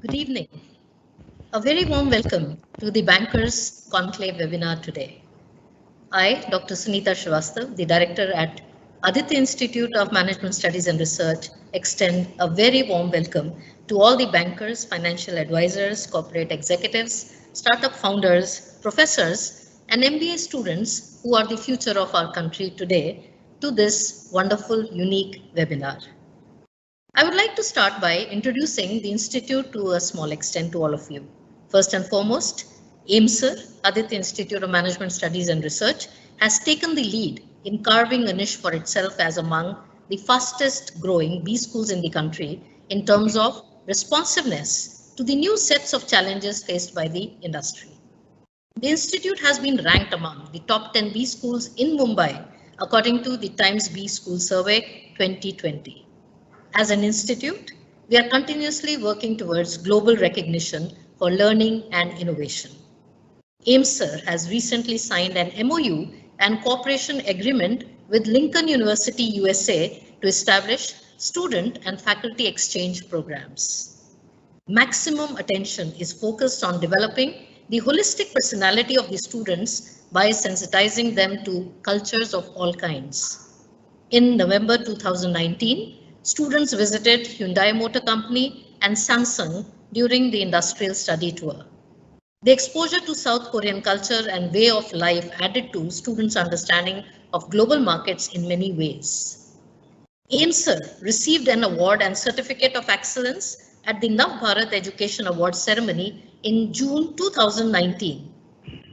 Good evening. A very warm welcome to the Bankers Conclave webinar today. I, Dr. Sunita Srivastav, the director at Aditya Institute of Management Studies and Research, extend a very warm welcome to all the bankers, financial advisors, corporate executives, startup founders, professors, and MBA students who are the future of our country today to this wonderful, unique webinar. I would like to start by introducing the Institute to a small extent to all of you. First and foremost, AIMSR, Aditya Institute of Management Studies and Research, has taken the lead in carving a niche for itself as among the fastest growing B schools in the country in terms of responsiveness to the new sets of challenges faced by the industry. The institute has been ranked among the top 10 B schools in Mumbai according to the Times B School Survey 2020. As an institute, we are continuously working towards global recognition for learning and innovation. AIMSR has recently signed an MOU and cooperation agreement with Lincoln University, USA to establish student and faculty exchange programs. Maximum attention is focused on developing the holistic personality of the students by sensitizing them to cultures of all kinds. In November 2019, students visited Hyundai Motor Company and Samsung during the industrial study tour. The exposure to South Korean culture and way of life added to students' understanding of global markets in many ways. AIMSR received an award and certificate of excellence at the Nav Bharat Education Award ceremony in June 2019.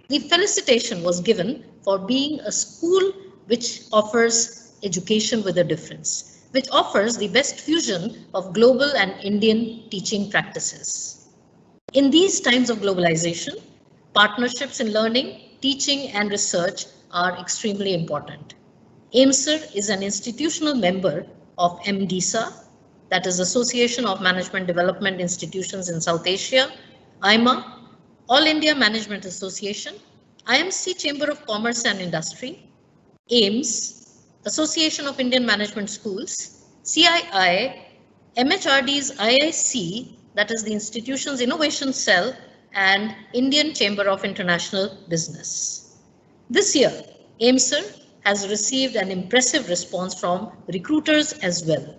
The felicitation was given for being a school which offers education with a difference, which offers the best fusion of global and Indian teaching practices. In these times of globalization, partnerships in learning, teaching, and research are extremely important. AIMSR is an institutional member of MDISA, that is Association of Management Development Institutions in South Asia, IMA, All India Management Association, IMC Chamber of Commerce and Industry, AIMS, Association of Indian Management Schools, CII, MHRD's IIC, that is the institution's innovation cell, and Indian Chamber of International Business. This year, AIMSR has received an impressive response from recruiters as well.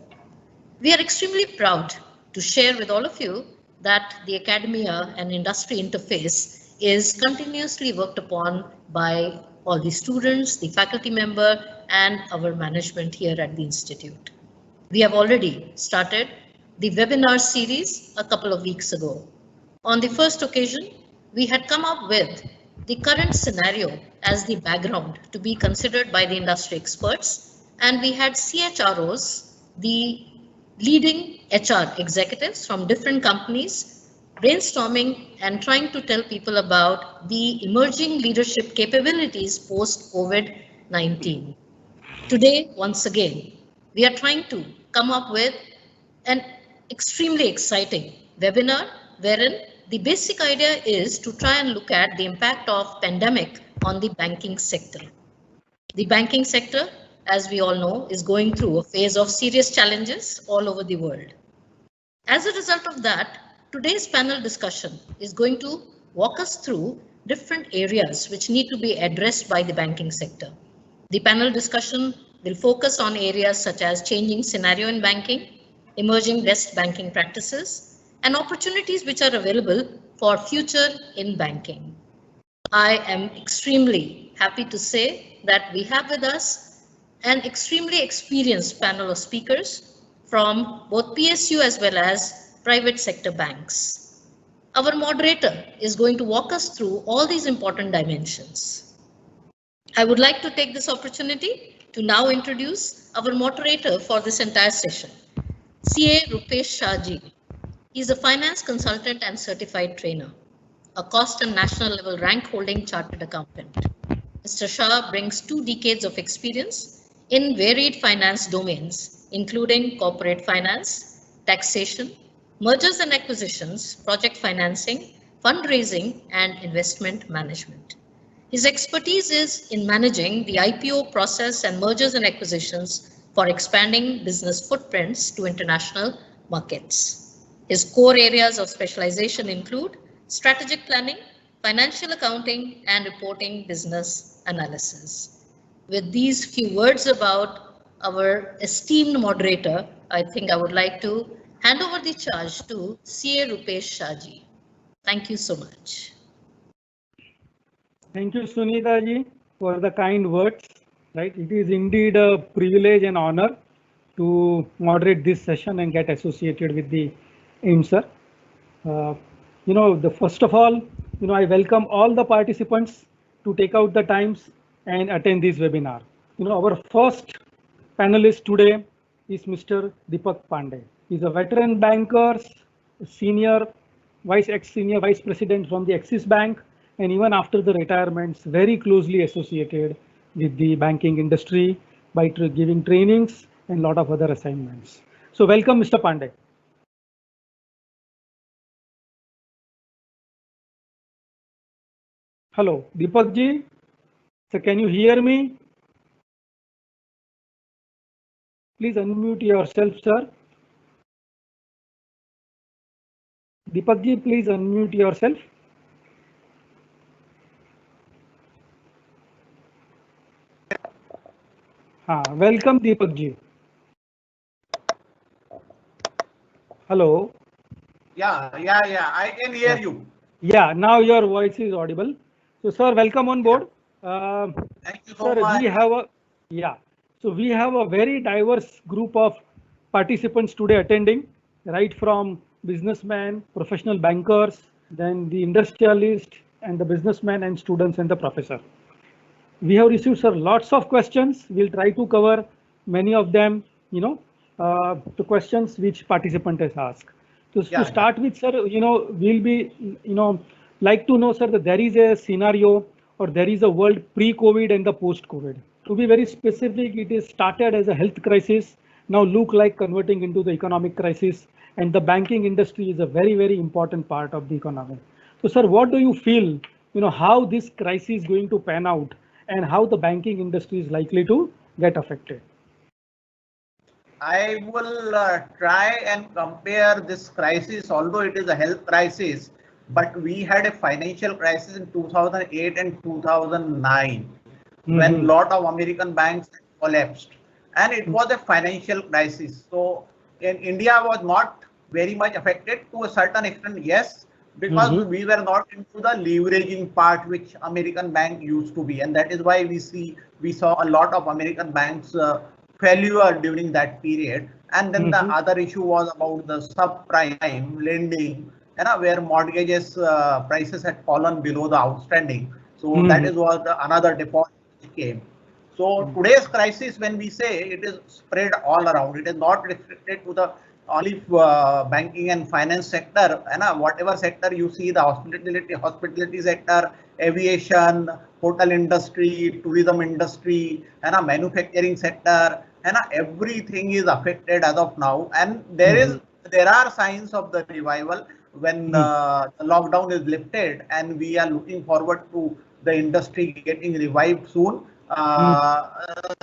We are extremely proud to share with all of you that the academia and industry interface is continuously worked upon by all the students, the faculty member, and our management here at the Institute. We have already started the webinar series a couple of weeks ago. On the first occasion, we had come up with the current scenario as the background to be considered by the industry experts, and we had CHROs, the leading HR executives from different companies, brainstorming and trying to tell people about the emerging leadership capabilities post COVID-19. Today, once again, we are trying to come up with an extremely exciting webinar wherein the basic idea is to try and look at the impact of pandemic on the banking sector. The banking sector, as we all know, is going through a phase of serious challenges all over the world. As a result of that, today's panel discussion is going to walk us through different areas which need to be addressed by the banking sector. The panel discussion will focus on areas such as changing scenario in banking, emerging best banking practices, and opportunities which are available for future in banking. I am extremely happy to say that we have with us an extremely experienced panel of speakers from both PSU as well as private sector banks. Our moderator is going to walk us through all these important dimensions. I would like to take this opportunity to now introduce our moderator for this entire session, CA Rupesh Shahji. He is a finance consultant and certified trainer, a cost and national level rank holding chartered accountant. Mr. Shah brings 2 decades of experience in varied finance domains, including corporate finance, taxation, mergers and acquisitions, project financing, fundraising, and investment management. His expertise is in managing the IPO process and mergers and acquisitions for expanding business footprints to international markets. His core areas of specialization include strategic planning, financial accounting, and reporting business analysis. With these few words about our esteemed moderator, I think I would like to hand over the charge to CA Rupesh Shahji. Thank you so much. Thank you, Sunita ji, for the kind words. Right, it is indeed a privilege and honor to moderate this session and get associated with the AIMSR. First of all, I welcome all the participants to take out the times and attend this webinar. Our first panelist today is Mr. Deepak Pandey. He's a veteran banker, senior ex-senior vice president from the Axis Bank, and even after the retirements, very closely associated with the banking industry by giving trainings and a lot of other assignments. So welcome, Mr. Pandey. Hello, Deepak ji. So can you hear me? Please unmute yourself, sir. Deepak ji, please unmute yourself. Welcome, Deepak ji. Hello. Yeah, I can hear you. Yeah, now your voice is audible. So, sir, welcome on board. Thank you so Sir, much. we have a very diverse group of participants today attending, right from businessmen, professional bankers, then the industrialist and the businessmen and students and the professor. We have received, sir, lots of questions. We'll try to cover many of them, the questions which participant has asked. So to start with, sir, we'll be, like to know, sir, that there is a scenario or there is a world pre-COVID and the post-COVID. To be very specific, it is started as a health crisis, now look like converting into the economic crisis, and the banking industry is a very, very important part of the economy. So, sir, what do you feel, how this crisis is going to pan out and how the banking industry is likely to get affected? I will try and compare this crisis, although it is a health crisis, but we had a financial crisis in 2008 and 2009 when a lot of American banks collapsed, and it was a financial crisis. So in India was not very much affected to a certain extent, yes, because we were not into the leveraging part which American bank used to be, and that is why we saw a lot of American banks failure during that period. And then the other issue was about the subprime lending, where mortgages prices had fallen below the outstanding. So that is what another default came. So today's crisis, when we say, it is spread all around, it is not restricted to the only banking and finance sector, and whatever sector you see, the hospitality sector, aviation, hotel industry, tourism industry, and a manufacturing sector, and everything is affected as of now. And there are signs of the revival when the lockdown is lifted, and we are looking forward to the industry getting revived soon.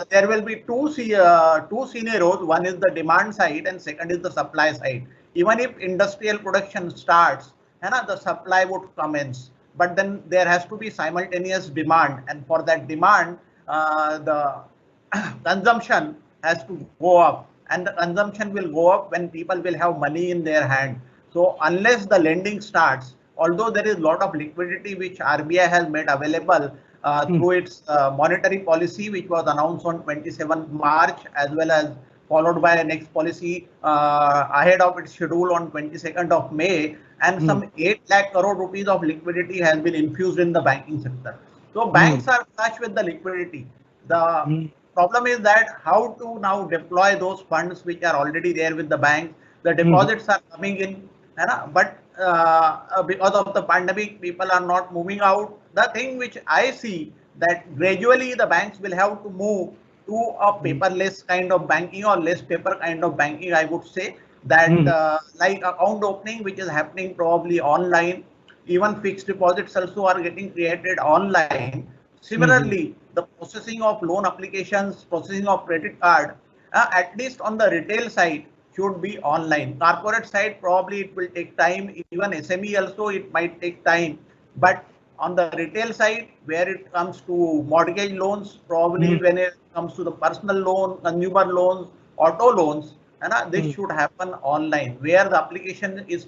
There will be two scenarios. One is the demand side and second is the supply side. Even if industrial production starts, the supply would commence, but then there has to be simultaneous demand, and for that demand, the consumption has to go up, and the consumption will go up when people will have money in their hand. So unless the lending starts, although there is a lot of liquidity which RBI has made available through its monetary policy, which was announced on 27th March, as well as followed by a next policy ahead of its schedule on 22nd of May, and some 8 lakh crore rupees of liquidity has been infused in the banking sector. So banks are flush with the liquidity. The problem is that how to now deploy those funds which are already there with the banks. The deposits are coming in, but because of the pandemic, people are not moving out. The thing which I see, that gradually the banks will have to move to a paperless kind of banking or less paper kind of banking. I would say that like account opening, which is happening probably online, even fixed deposits also are getting created online. Similarly, the processing of loan applications, processing of credit card, at least on the retail side, should be online. Corporate side, probably it will take time. Even SME also, it might take time. But on the retail side, where it comes to mortgage loans, probably when it comes to the personal loan, consumer loans, auto loans, and this should happen online, where the application is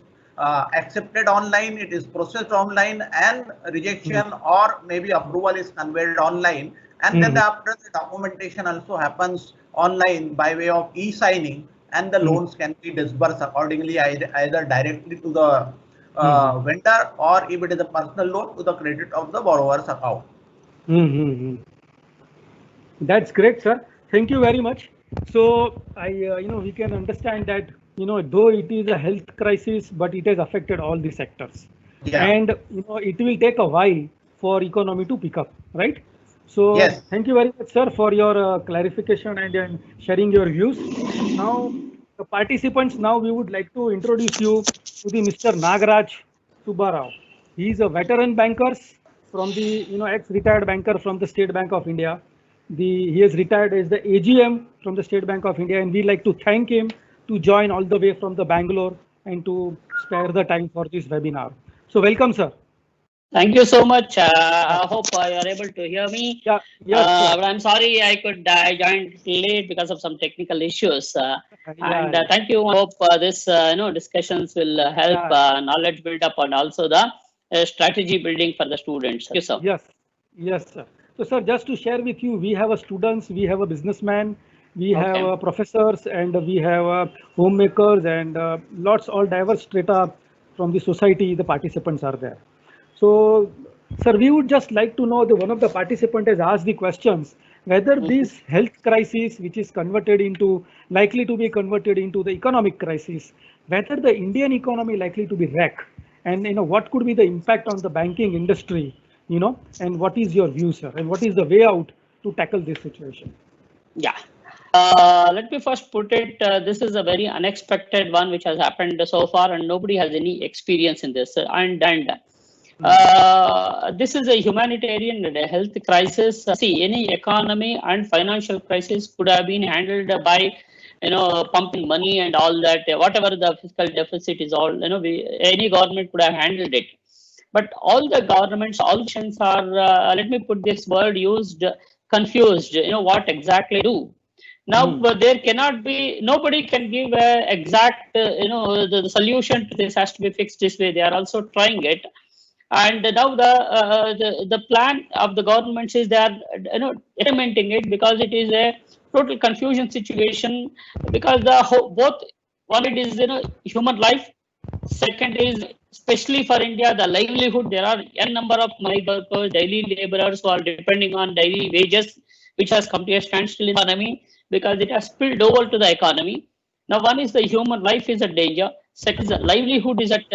accepted online, it is processed online, and rejection or maybe approval is conveyed online. And then after the documentation also happens online by way of e-signing, and the loans can be disbursed accordingly, either directly to the vendor, or if it is a personal loan, to the credit of the borrower's account. That's great, sir. Thank you very much. So we can understand that, though it is a health crisis, but it has affected all the sectors. Yeah. And, it will take a while for economy to pick up, right? So yes. Thank you very much, sir, for your clarification and sharing your views. Now, the participants, now we would like to introduce you to the Mr. Nagaraj Subbarao. He is a veteran banker from the, ex-retired banker from the State Bank of India. He has retired as the AGM from the State Bank of India, and we'd like to thank him to join all the way from the Bangalore and to spare the time for this webinar. So welcome, sir. Thank you so much. I hope you are able to hear me. Yeah. But I'm sorry I joined late because of some technical issues. And thank you. I hope this discussions will help knowledge build up and also the strategy building for the students. Thank you, sir. Yes, sir. So, sir, just to share with you, we have a students, we have a businessman, we have professors, and we have homemakers, and lots all diverse strata from the society. The participants are there. So, sir, we would just like to know, one of the participants has asked the questions whether this health crisis, which is likely to be converted into the economic crisis, whether the Indian economy likely to be wrecked, and what could be the impact on the banking industry, and what is your view, sir, and what is the way out to tackle this situation? Yeah. Let me first put it, this is a very unexpected one which has happened so far, and nobody has any experience in this. This is a humanitarian and a health crisis. See, any economy and financial crisis could have been handled by, pumping money and all that. Whatever the fiscal deficit is, all any government could have handled it. But all the governments, all nations are, let me put this word used, confused. What exactly do? Now there cannot be, nobody can give a exact, the solution to this has to be fixed this way. They are also trying it. And now the plan of the government is they are implementing it, because it is a total confusion situation, because both one, it is human life, second is especially for India the livelihood. There are n number of migrant workers, daily laborers who are depending on daily wages, which has come to a standstill in the economy because it has spilled over to the economy. Now one is the human life is at danger, second is the livelihood is at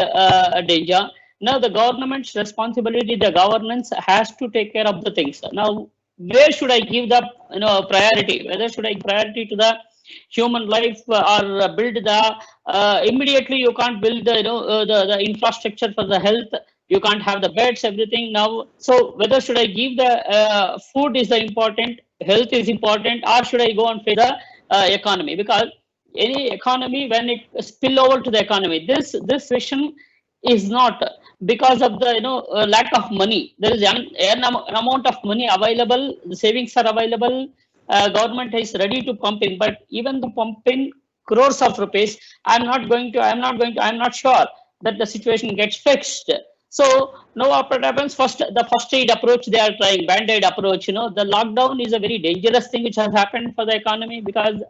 danger. Now the government's responsibility, the governance has to take care of the things. Now, where should I give the priority? Whether should I give priority to the human life or build the immediately? You can't build the infrastructure for the health. You can't have the beds, everything now. So whether should I give the food is the important, health is important, or should I go and face the economy? Because any economy, when it spill over to the economy, this vision is not because of the lack of money. There is an amount of money available, the savings are available, government is ready to pump in, but even the pump in crores of rupees, I'm not sure that the situation gets fixed. So now what happens, the first aid approach they are trying, band-aid approach. The lockdown is a very dangerous thing which has happened for the economy, because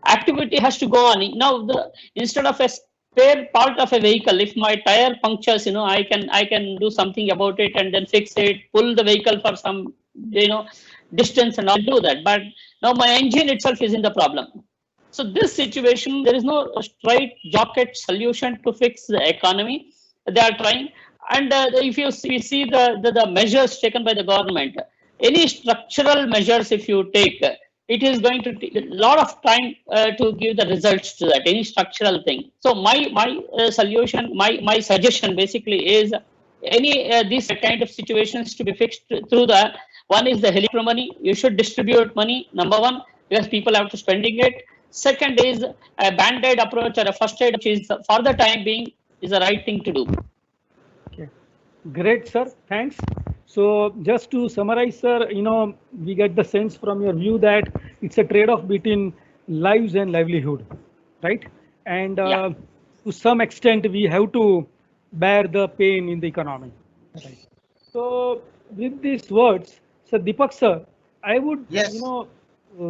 activity has to go on. Now instead of a spare part of a vehicle, if my tire punctures, I can do something about it and then fix it, pull the vehicle for some distance and I'll do that. But now my engine itself is in the problem. So this situation, there is no straight jacket solution to fix the economy. They are trying, and if you see the measures taken by the government, any structural measures if you take, it is going to take a lot of time to give the results to that, any structural thing. So my solution, my suggestion basically is any these kind of situations to be fixed through the, one is the helicopter money. You should distribute money, number one, because people have to spending it. Second is a band-aid approach or a first aid, which is for the time being is the right thing to do. Okay. Great, sir. Thanks. So just to summarize, sir, we get the sense from your view that it's a trade-off between lives and livelihood, right? And Yeah. to some extent, we have to bear the pain in the economy. Right. So with these words, Sir Deepak, sir, I would, Yes.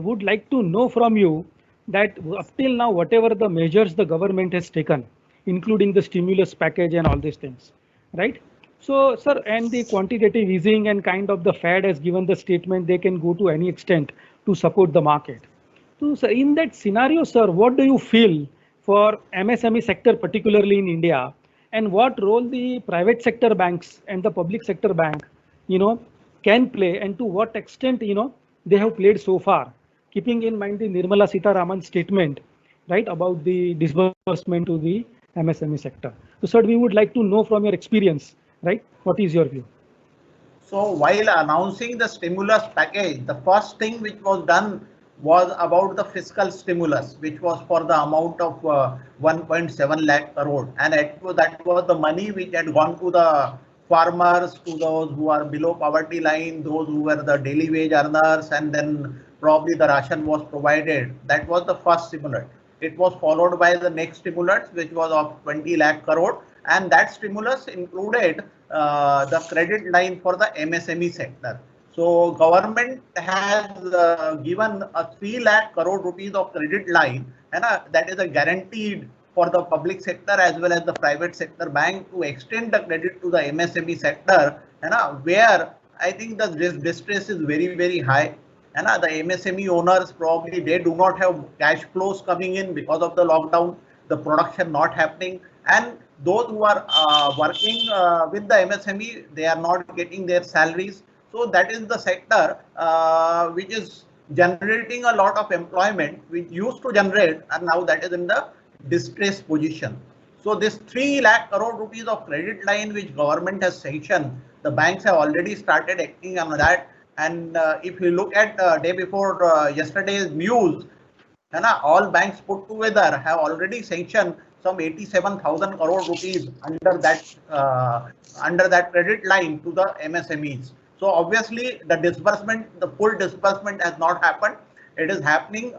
would like to know from you that up till now, whatever the measures the government has taken, including the stimulus package and all these things, right? So, sir, and the quantitative easing and kind of the Fed has given the statement they can go to any extent to support the market. So, sir, in that scenario, sir, what do you feel for MSME sector, particularly in India, and what role the private sector banks and the public sector bank, can play, and to what extent, they have played so far, keeping in mind the Nirmala Sitharaman statement, right, about the disbursement to the MSME sector. So, sir, we would like to know from your experience, right, what is your view? So while announcing the stimulus package, the first thing which was done was about the fiscal stimulus, which was for the amount of 1.7 lakh crore. And that was the money which had gone to the farmers, to those who are below poverty line, those who were the daily wage earners, and then probably the ration was provided. That was the first stimulus. It was followed by the next stimulus, which was of 20 lakh crore. And that stimulus included the credit line for the MSME sector. So government has given a 3 lakh crore rupees of credit line, and that is a guaranteed for the public sector as well as the private sector bank to extend the credit to the MSME sector, and where I think the distress is very, very high. And the MSME owners probably they do not have cash flows coming in because of the lockdown, the production not happening, and those who are working with the MSME, they are not getting their salaries. So that is the sector which is generating a lot of employment, which used to generate, and now that is in the distressed position. So this 3 lakh crore rupees of credit line which government has sanctioned, the banks have already started acting on that. And if you look at day before yesterday's news, and all banks put together have already sanctioned some 87,000 crore rupees under that credit line to the MSMEs. So obviously the disbursement, the full disbursement has not happened. It is happening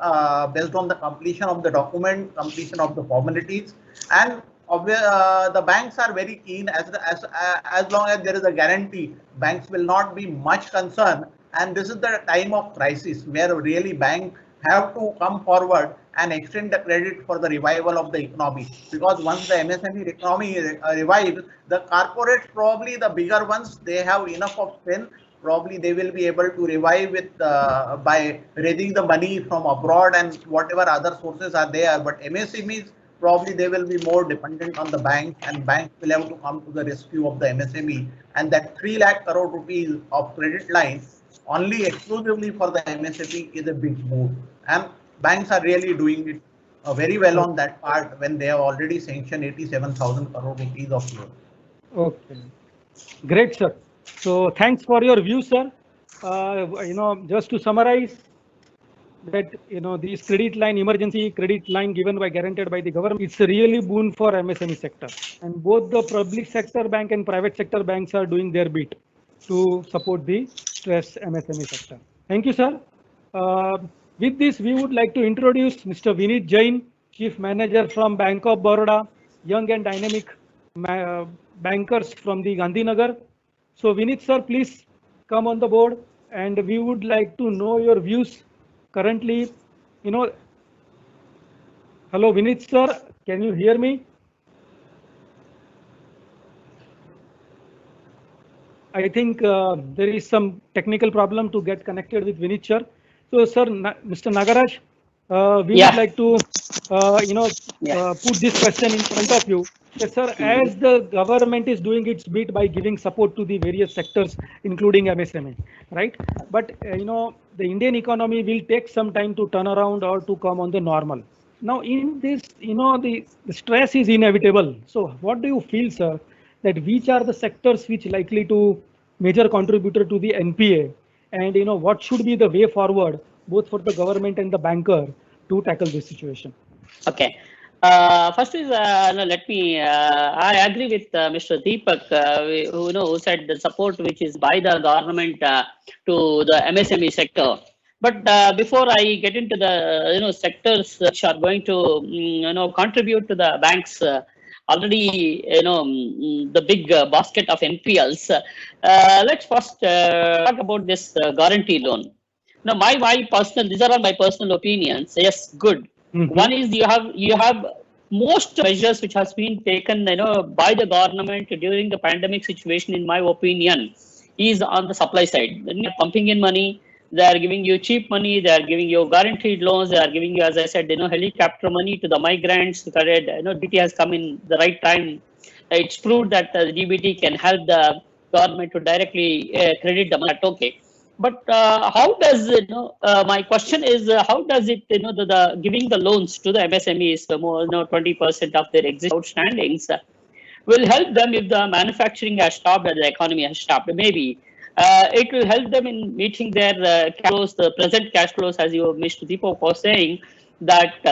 based on the completion of the document, completion of the formalities, and the banks are very keen as long as there is a guarantee, banks will not be much concerned. And this is the time of crisis where really banks have to come forward and extend the credit for the revival of the economy. Because once the MSME economy revives, the corporates, probably the bigger ones, they have enough of strength. Probably they will be able to revive it by raising the money from abroad and whatever other sources are there. But MSMEs, probably they will be more dependent on the bank, and banks will have to come to the rescue of the MSME. And that 3 lakh crore rupees of credit line only exclusively for the MSME is a big move. And banks are really doing it very well on that part when they have already sanctioned 87,000 crore rupees of loan. Okay, great, sir. So thanks for your view, sir. Just to summarize that, these credit line, emergency credit line given by guaranteed by the government, it's a really boon for MSME sector. And both the public sector bank and private sector banks are doing their bit to support the stressed MSME sector. Thank you, sir. With this, we would like to introduce Mr. Vinit Jain, Chief Manager from Bank of Baroda, young and dynamic bankers from the Gandhinagar. So Vinit sir, please come on the board, and we would like to know your views currently. Hello Vinit sir, can you hear me? I think there is some technical problem to get connected with Vinit sir. So sir, Mr. Nagaraj, we would like to put this question in front of you. Yes, sir, as the government is doing its bit by giving support to the various sectors, including MSME, right? But, the Indian economy will take some time to turn around or to come on the normal. Now, in this, the stress is inevitable. So what do you feel, sir, that which are the sectors which likely to major contributor to the NPA? And, what should be the way forward, both for the government and the banker, to tackle this situation? Okay. First is, no, let me, I agree with Mr. Deepak, who said the support which is by the government to the MSME sector. But before I get into the, sectors which are going to, contribute to the banks, already, the big basket of NPLs, let's first talk about this guarantee loan. Now, my personal, these are all my personal opinions. Yes, good. One is you have most measures which has been taken by the government during the pandemic situation, in my opinion, is on the supply side. They're pumping in money, they are giving you cheap money, they are giving you guaranteed loans, they are giving you, as I said, helicopter money to the migrants. DBT has come in the right time. It's proved that the DBT can help the government to directly credit the money. Okay. But how does my question is how does it the giving the loans to the MSMEs more 20% of their existing outstandings will help them if the manufacturing has stopped and the economy has stopped? Maybe it will help them in meeting their cash flows, the present cash flows, as Mr. Deepak was saying, that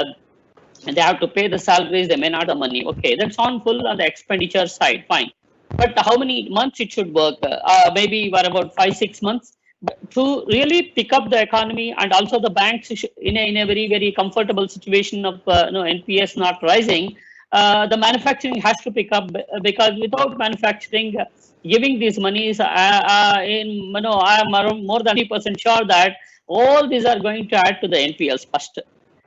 they have to pay the salaries, they may not have the money. Okay, that's on full on the expenditure side, fine. But how many months it should work? Maybe for about 5-6 months to really pick up the economy, and also the banks in a very, very comfortable situation of NPS not rising. The manufacturing has to pick up, because without manufacturing giving these monies, I am more than 30% sure that all these are going to add to the NPLs first.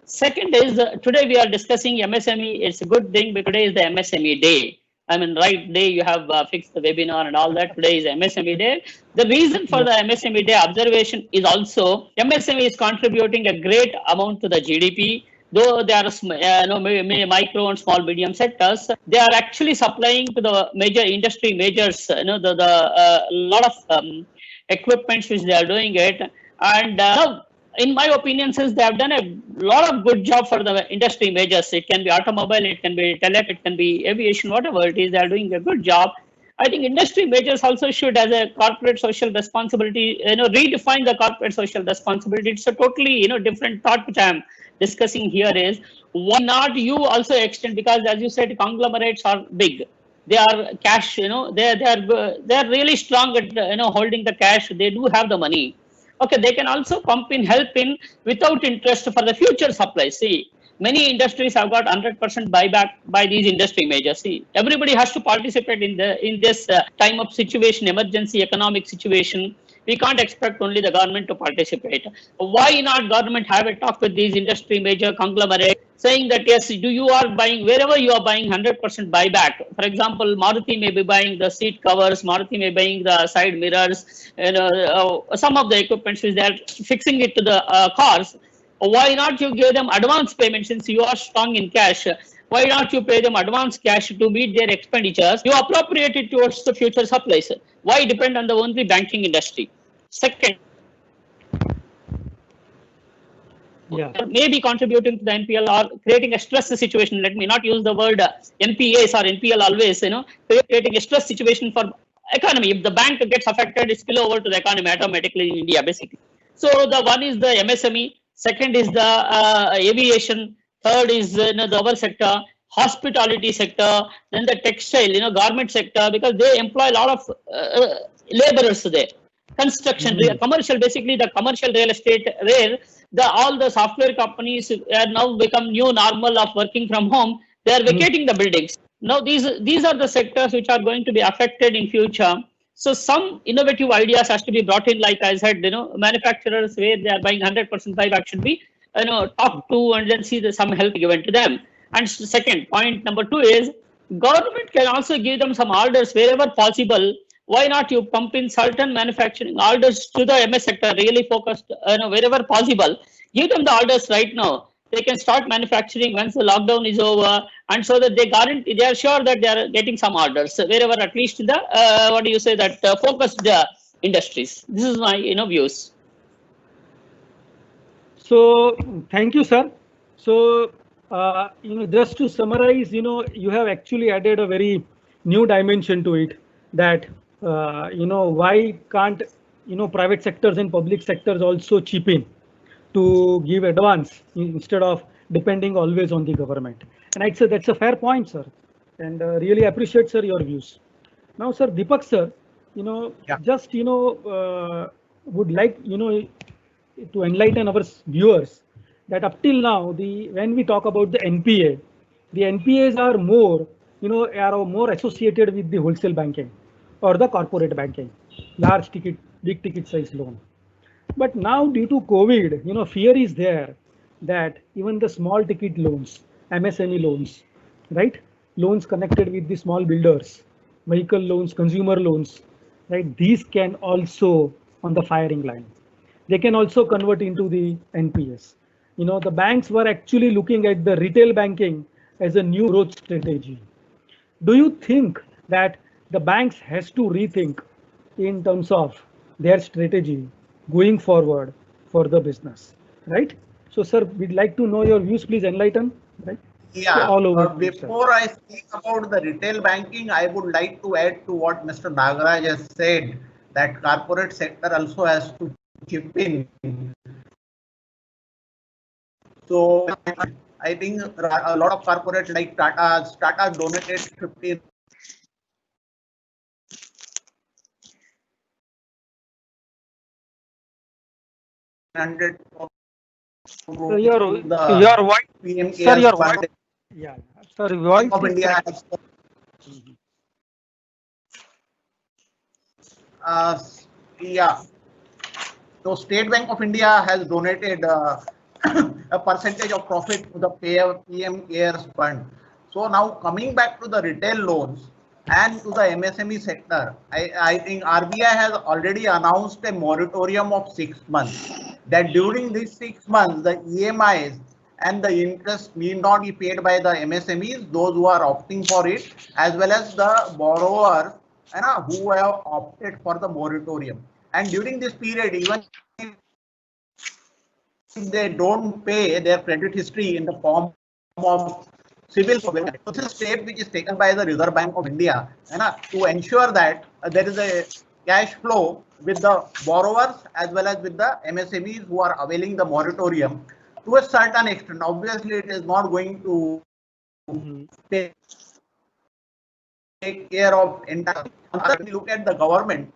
Second is, today we are discussing MSME. It's a good thing, but today is the MSME day. I mean, right day you have fixed the webinar and all that. Today is MSME day. The reason for the MSME day observation is also MSME is contributing a great amount to the GDP. Though they are micro and small medium sectors, they are actually supplying to the major industry majors. The lot of equipments which they are doing it, and in my opinion, since they have done a lot of good job for the industry majors, it can be automobile, it can be tele, it can be aviation, whatever it is, they are doing a good job. I think industry majors also should, as a corporate social responsibility, redefine the corporate social responsibility. It's a totally, different thought which I am discussing here is, why not you also extend, because as you said, conglomerates are big. They are cash, they are really strong at, holding the cash. They do have the money. Okay, they can also pump in, help in without interest for the future supply. See, many industries have got 100% buyback by these industry majors. See, everybody has to participate in this time of situation, emergency economic situation. We can't expect only the government to participate. Why not government have a talk with these industry major conglomerates, saying that yes, you are buying, wherever you are buying 100% buyback. For example, Maruti may be buying the seat covers, Maruti may be buying the side mirrors, some of the equipment which they are fixing it to the cars. Why not you give them advance payment, since you are strong in cash? Why not you pay them advance cash to meet their expenditures? You appropriate it towards the future supplies. Why depend on the only banking industry? Second, maybe contributing to the NPL or creating a stress situation. Let me not use the word NPAs or NPL always, creating a stress situation for economy. If the bank gets affected, it spill over to the economy automatically in India, basically. So the one is the MSME, second is the aviation, third is the other sector, hospitality sector, then the textile, garment sector, because they employ a lot of laborers there. Construction, commercial, basically the commercial real estate, where all the software companies are now become new normal of working from home. They are vacating the buildings. Now these are the sectors which are going to be affected in future. So some innovative ideas has to be brought in, like I said, manufacturers where they are buying 100% buyback should be, talk to and then see some help given to them. And second point, number 2 is government can also give them some orders wherever possible. Why not you pump in certain manufacturing orders to the MS sector, really focused, wherever possible, give them the orders right now. They can start manufacturing once the lockdown is over, and so that they are sure that they are getting some orders wherever, at least the focused industries. This is my views. So thank you, sir. So just to summarize, you have actually added a very new dimension to it, that why can't private sectors and public sectors also chip in? to give advance instead of depending always on the government. And I'd say that's a fair point, sir, and really appreciate, sir, your views. Now, sir, Deepak, sir, Yeah. just, would like, to enlighten our viewers that up till now, when we talk about the NPAs are are more associated with the wholesale banking or the corporate banking, large ticket, big ticket size loan. But now due to COVID, fear is there that even the small ticket loans, MSME loans, right? Loans connected with the small builders, vehicle loans, consumer loans, right? These can also on the firing line. They can also convert into the NPS. The banks were actually looking at the retail banking as a new growth strategy. Do you think that the banks has to rethink in terms of their strategy going forward for the business, right? So, sir, we'd like to know your views. Please enlighten, right? So Yeah, all over to you, sir. before I speak about the retail banking, I would like to add to what Mr. Nagaraj has said, that corporate sector also has to chip in. So I think a lot of corporates like Tata donated 1,500 So your to the voice, PM sir, CARES your fund. voice, yeah, sir, your voice Bank of is India cracking. has, yeah. So State Bank of India has donated a percentage of profit to the PM CARES fund. So now coming back to the retail loans and to the MSME sector, I think RBI has already announced a moratorium of 6 months. That during these 6 months, the EMIs and the interest need not be paid by the MSMEs, those who are opting for it, as well as the borrowers who have opted for the moratorium. And during this period, even if they don't pay their credit history in the form of civil forbearance, this is a step which is taken by the Reserve Bank of India to ensure that there is a cash flow with the borrowers as well as with the MSMEs who are availing the moratorium to a certain extent. Obviously, it is not going to take care of entire. If we look at the government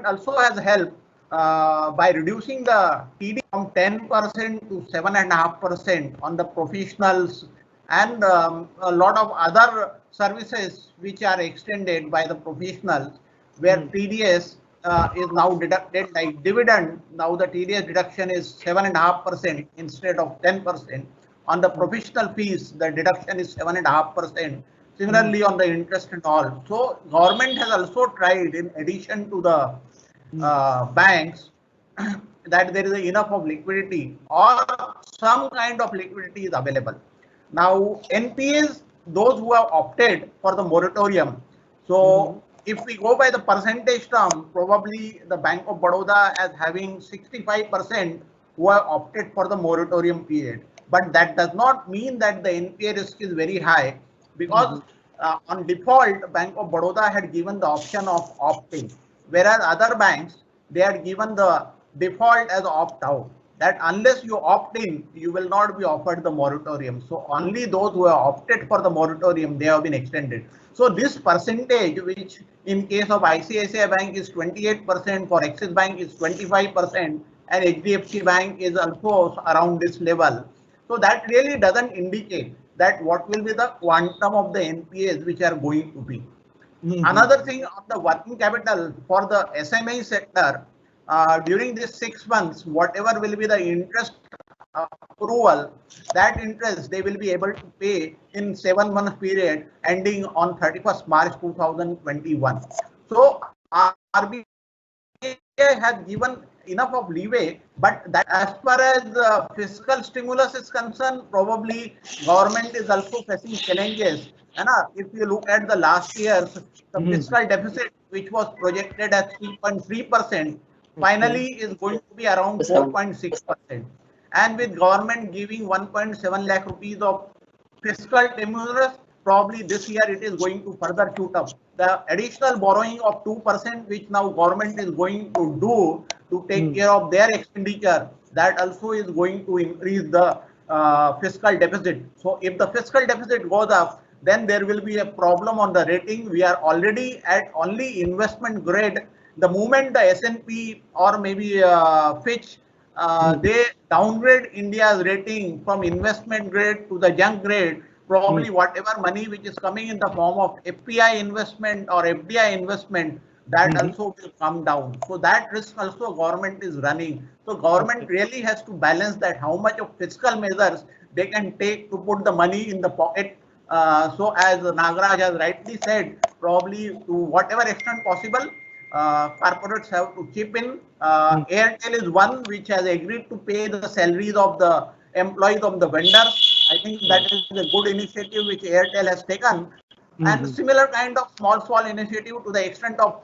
also has helped by reducing the TD from 10% to 7.5% on the professionals and a lot of other services which are extended by the professionals, where TDS is now deducted like dividend. Now the TDS deduction is 7.5% instead of 10%. On the professional fees, the deduction is 7.5%. Similarly, on the interest and all. So government has also tried, in addition to the banks, that there is enough of liquidity or some kind of liquidity is available. Now NPAs, those who have opted for the moratorium. So if we go by the percentage term, probably the Bank of Baroda as having 65% who have opted for the moratorium period. But that does not mean that the NPA risk is very high, because on default, Bank of Baroda had given the option of opting, whereas other banks, they had given the default as opt out. That unless you opt in, you will not be offered the moratorium. So only those who have opted for the moratorium, they have been extended. So this percentage, which in case of ICICI Bank is 28%, for Axis Bank is 25%, and HDFC Bank is also around this level. So that really doesn't indicate that what will be the quantum of the NPAs which are going to be. Another thing on the working capital for the SME sector, during these 6 months, whatever will be the interest approval, that interest they will be able to pay in 7-month period ending on 31st March 2021. So RBI has given enough of leeway, but that as far as fiscal stimulus is concerned, probably government is also facing challenges. And if you look at the last year's the fiscal deficit, which was projected at 3.3%, finally is going to be around 4.6%. And with government giving 1.7 lakh rupees of fiscal stimulus, probably this year it is going to further shoot up. The additional borrowing of 2%, which now government is going to do to take care of their expenditure, that also is going to increase the fiscal deficit. So if the fiscal deficit goes up, then there will be a problem on the rating. We are already at only investment grade. The moment the S&P or maybe Fitch, they downgrade India's rating from investment grade to the junk grade, probably whatever money which is coming in the form of FPI investment or FDI investment, that also will come down. So that risk also government is running. So government really has to balance that, how much of fiscal measures they can take to put the money in the pocket. So as Nagaraj has rightly said, probably to whatever extent possible, corporates have to chip in. Airtel is one which has agreed to pay the salaries of the employees of the vendors. I think that is a good initiative which Airtel has taken. And similar kind of small initiative to the extent of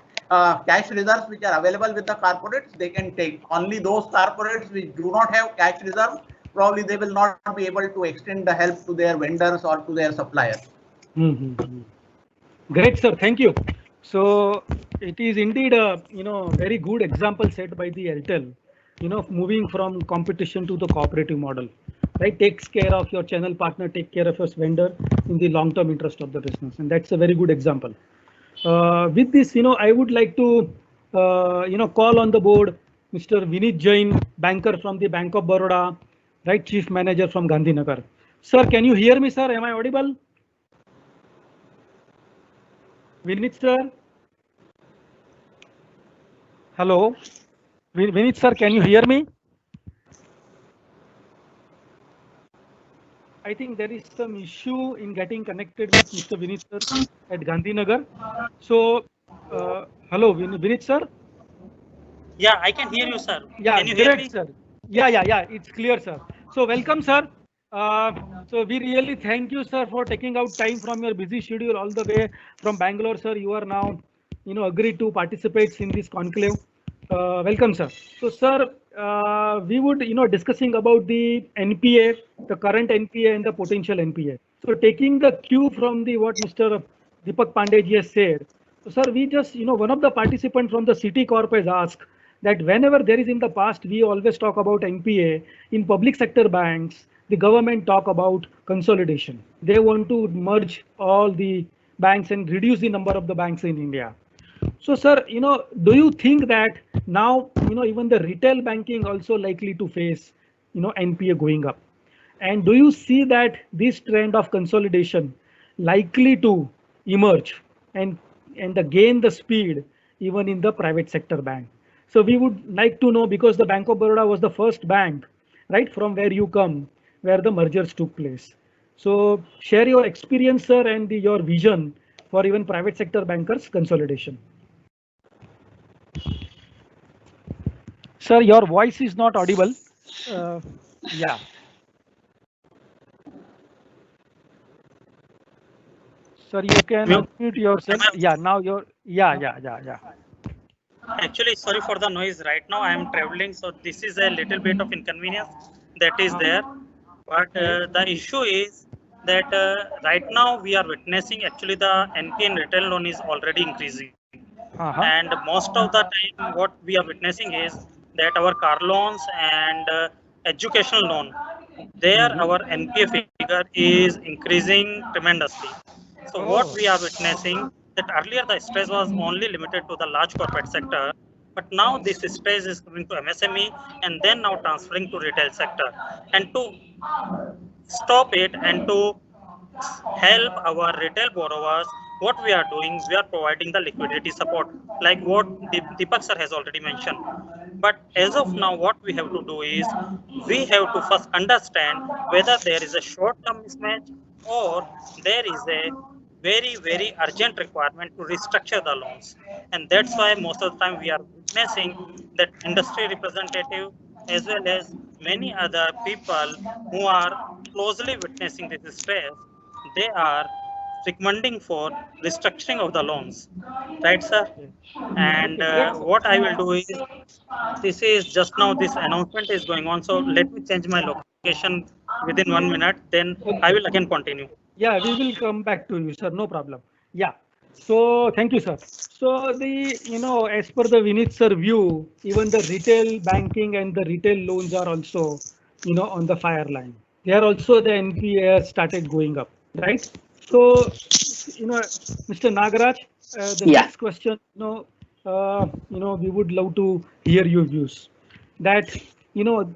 cash reserves which are available with the corporates, they can take. Only those corporates which do not have cash reserves, probably they will not be able to extend the help to their vendors or to their suppliers. Great, sir. Thank you. So it is indeed a very good example set by the Airtel, moving from competition to the cooperative model, right? Takes care of your channel partner, take care of your vendor in the long-term interest of the business, and that's a very good example. With this, I would like to call on the board Mr. Vinit Jain, banker from the Bank of Baroda, right? Chief Manager from Gandhinagar. Sir, can you hear me, sir? Am I audible? Vinit sir? Hello? Vinit sir, can you hear me? I think there is some issue in getting connected with Mr. Vinit sir at Gandhinagar. So, hello, Vinit sir? Yeah, I can hear you, sir. Yeah, can you hear me? Sir. Yeah, it's clear, sir. So welcome, sir. So we really thank you, sir, for taking out time from your busy schedule all the way from Bangalore, sir. You are now, agreed to participate in this conclave. Welcome, sir. So, sir, we would, discussing about the NPA, the current NPA and the potential NPA. So taking the cue from the what Mr. Deepak Pandey ji has said. So, sir, we just, one of the participants from the City Corp has asked that whenever there is in the past, we always talk about NPA in public sector banks, the government talk about consolidation. They want to merge all the banks and reduce the number of the banks in India. So, sir, do you think that now, even the retail banking also likely to face, NPA going up? And do you see that this trend of consolidation likely to emerge and gain the speed even in the private sector bank? So we would like to know, because the Bank of Baroda was the first bank, right, from where you come, where the mergers took place. So share your experience, sir, and your vision for even private sector bankers consolidation. Sir, your voice is not audible. Yeah. Sir, you can unmute yourself. Yeah, now you're. Yeah. Actually, sorry for the noise. Right now, I am traveling, so this is a little bit of inconvenience that is there. But the issue is that right now we are witnessing actually the NPA and retail loan is already increasing. And most of the time, what we are witnessing is that our car loans and educational loan, there our NPA figure is increasing tremendously. So what we are witnessing, that earlier the stress was only limited to the large corporate sector, but now this stress is coming to MSME and then now transferring to retail sector. And to stop it and to help our retail borrowers, what we are doing, we are providing the liquidity support, like what Deepak sir has already mentioned. But as of now, what we have to do is, we have to first understand whether there is a short-term mismatch or there is a very, very urgent requirement to restructure the loans. And that's why most of the time we are witnessing that industry representative as well as many other people who are closely witnessing this stress, they are recommending for restructuring of the loans, right, sir? And what I will do is, this is just now this announcement is going on, so let me change my location within 1 minute, then I will again continue. Yeah, we will come back to you, sir. No problem. Yeah. So thank you, sir. So as per the Vinith sir view, even the retail banking and the retail loans are also, on the fire line. They are also the NPA has started going up, right? So, Mr. Nagaraj, the Yeah. next question, we would love to hear your views. That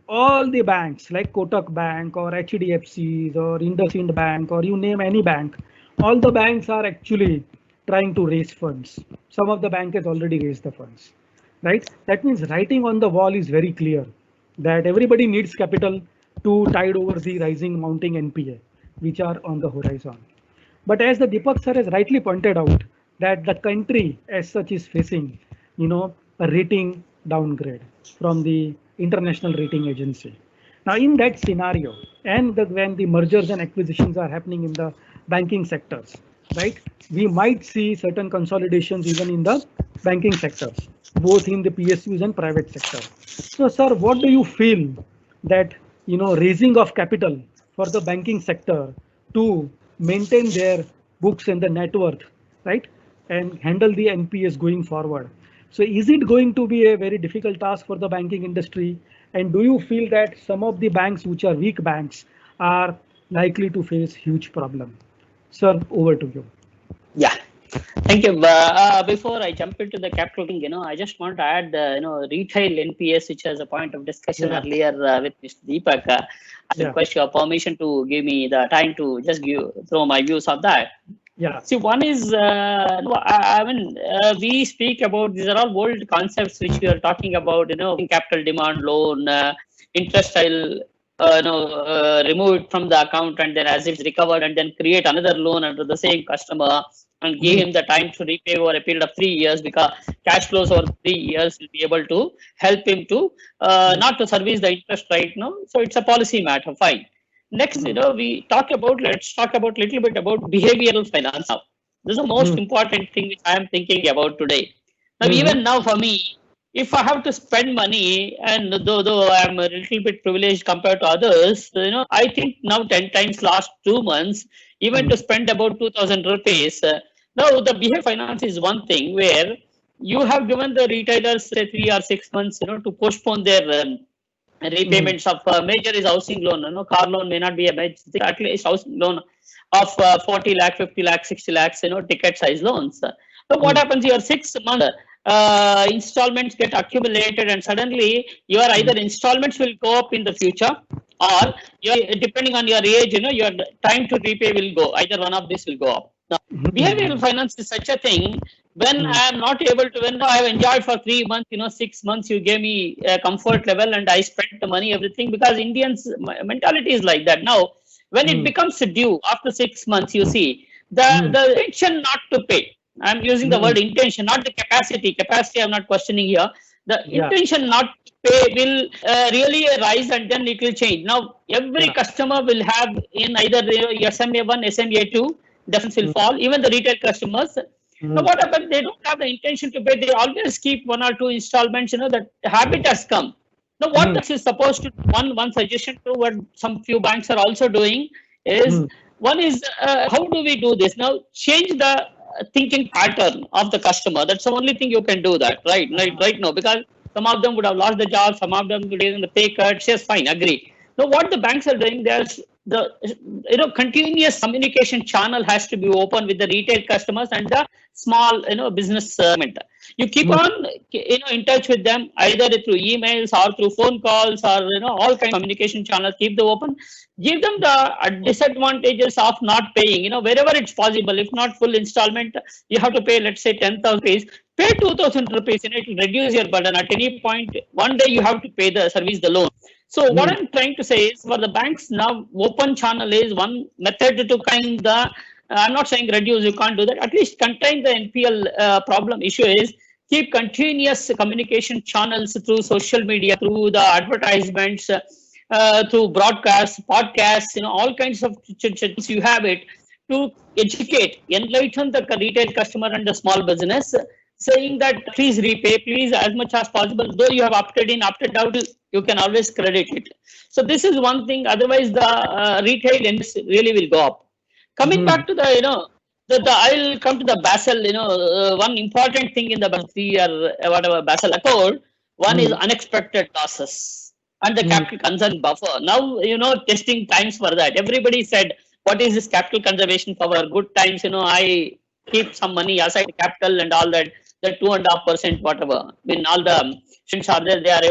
all the banks like Kotak Bank or HDFCs or IndusInd Bank or you name any bank, all the banks are actually trying to raise funds. Some of the bank has already raised the funds, right? That means writing on the wall is very clear that everybody needs capital to tide over the rising mounting NPA, which are on the horizon. But as the Deepak sir has rightly pointed out, that the country as such is facing, a rating downgrade from the international rating agency. Now, in that scenario, and when the mergers and acquisitions are happening in the banking sectors, right, we might see certain consolidations even in the banking sectors, both in the PSUs and private sector. So, sir, what do you feel that raising of capital for the banking sector to maintain their books and the net worth, right, and handle the NPS going forward? So is it going to be a very difficult task for the banking industry? And do you feel that some of the banks which are weak banks are likely to face huge problem? Sir, over to you. Yeah. Thank you. Before I jump into the capital thing, I just want to add, retail NPS, which was a point of discussion earlier with Mr. Deepak. I request your permission to give me the time to just throw my views on that. Yeah. See, one is, we speak about, these are all old concepts which we are talking about, capital demand loan, interest will remove it from the account and then as it's recovered and then create another loan under the same customer and give him the time to repay over a period of 3 years, because cash flows over 3 years will be able to help him to not to service the interest right now. So it's a policy matter, fine. Next, let's talk about little bit about behavioral finance now. This is the most important thing which I am thinking about today. Now, even now for me, if I have to spend money, and though I'm a little bit privileged compared to others, I think now 10 times last 2 months, even to spend about 2,000 rupees. Now, the behavior finance is one thing where you have given the retailers say 3 or 6 months, to postpone their repayments of major is housing loan. Car loan may not be a major thing, at least housing loan of 40 lakh, 50 lakh, 60 lakhs, ticket size loans. So what happens? Your 6 month installments get accumulated, and suddenly your either installments will go up in the future, or depending on your age, your time to repay will go. Either one of these will go up. Now, behavioral finance is such a thing. When I am not able to, when I have enjoyed for 3 months, 6 months, you gave me a comfort level and I spent the money, everything, because Indians' mentality is like that. Now, when it becomes due after 6 months, you see the intention not to pay. I'm using the word intention, not the capacity. Capacity, I'm not questioning here. The intention not to pay will really rise, and then it will change. Now, every customer will have in either SMA1, SMA2, deficits will fall. Even the retail customers. Now, what happens? They don't have the intention to pay. They always keep 1 or 2 installments. That habit has come. Now, what this is supposed to, one suggestion to what some few banks are also doing is, one is how do we do this? Now, change the thinking pattern of the customer. That's the only thing you can do that, right now, because some of them would have lost the job, some of them would be in the pay cut. Yes, fine, agree. Now, what the banks are doing, there's the continuous communication channel has to be open with the retail customers and the small business segment. You keep on in touch with them either through emails or through phone calls or all kinds of communication channels. Keep them open. Give them the disadvantages of not paying. Wherever it's possible. If not full installment, you have to pay, let's say 10,000 rupees. Pay 2,000 rupees. It will reduce your burden. At any point, one day you have to pay the loan. So what I'm trying to say is, for the banks now, open channel is one method to kind the. I'm not saying reduce. You can't do that. At least contain the NPL problem issue is. Keep continuous communication channels through social media, through the advertisements, through broadcasts, podcasts, all kinds of channels you have it to educate, enlighten the retail customer and the small business, saying that please repay, please as much as possible. Though you have opted in, opted out, you can always credit it. So this is one thing. Otherwise, the retail really will go up. Coming back to the I'll come to the Basel. One important thing in the Basel 3 or whatever Basel Accord. One is unexpected losses and the capital concern buffer. Now, testing times for that. Everybody said, what is this capital conservation power? Good times, I keep some money aside capital and all that, the 2.5%, whatever. When all the students are there, they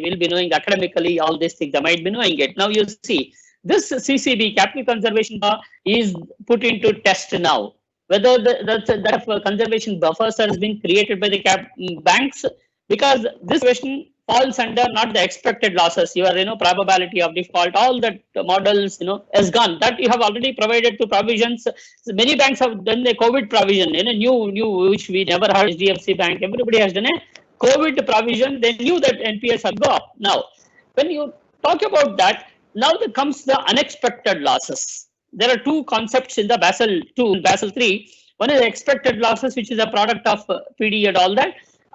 will be knowing academically all these things. They might be knowing it. Now you see, this CCB, capital conservation power, is put into test now. Whether that conservation buffers has been created by the banks, because this question falls under not the expected losses, your probability of default, all that models has gone. That you have already provided to provisions. So many banks have done the COVID provision, new which we never had. HDFC Bank, everybody has done a COVID provision. They knew that NPS had go up. Now, when you talk about that, now there comes the unexpected losses. There are two concepts in the Basel 2, Basel 3. One is expected losses, which is a product of PD and all that,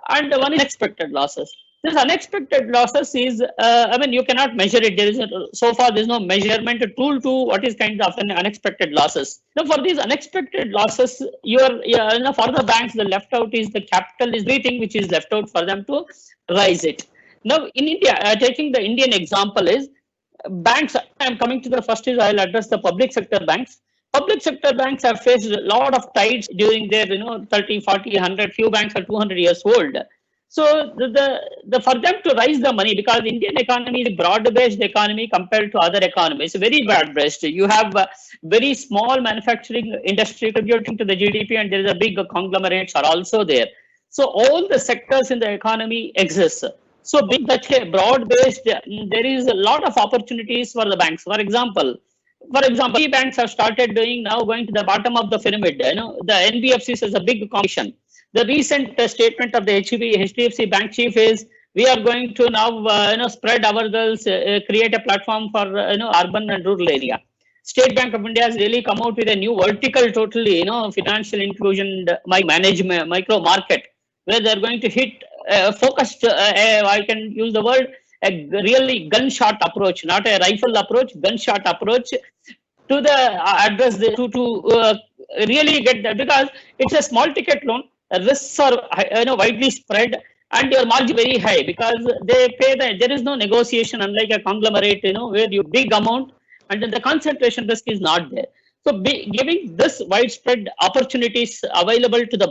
and one is expected losses. This unexpected losses is, you cannot measure it. So far, there is no measurement tool to what is kind of an unexpected losses. Now, for these unexpected losses, for the banks, the left out is the capital is the thing which is left out for them to rise it. Now, in India, taking the Indian example is, banks, I'm coming to the first is I'll address the public sector banks. Public sector banks have faced a lot of tides during their 30, 40, 100, few banks are 200 years old. So for them to raise the money, because Indian economy is a broad-based economy compared to other economies, very broad-based. You have very small manufacturing industry contributing to the GDP, and there is a big conglomerates are also there. So all the sectors in the economy exist. So being such a broad-based, there is a lot of opportunities for the banks. For example, banks have started doing now going to the bottom of the pyramid. The NBFCs is a big competition. The recent statement of the HDFC Bank chief is, we are going to now spread our girls, create a platform for urban and rural area. State Bank of India has really come out with a new vertical, totally financial inclusion management micro market, where they are going to hit focused. I can use the word a really gunshot approach, not a rifle approach, gunshot approach to the address to really get that, because it's a small ticket loan. Risks are widely spread, and your margin very high because they pay there is no negotiation, unlike a conglomerate where you big amount and then the concentration risk is not there. So giving this widespread opportunities available to the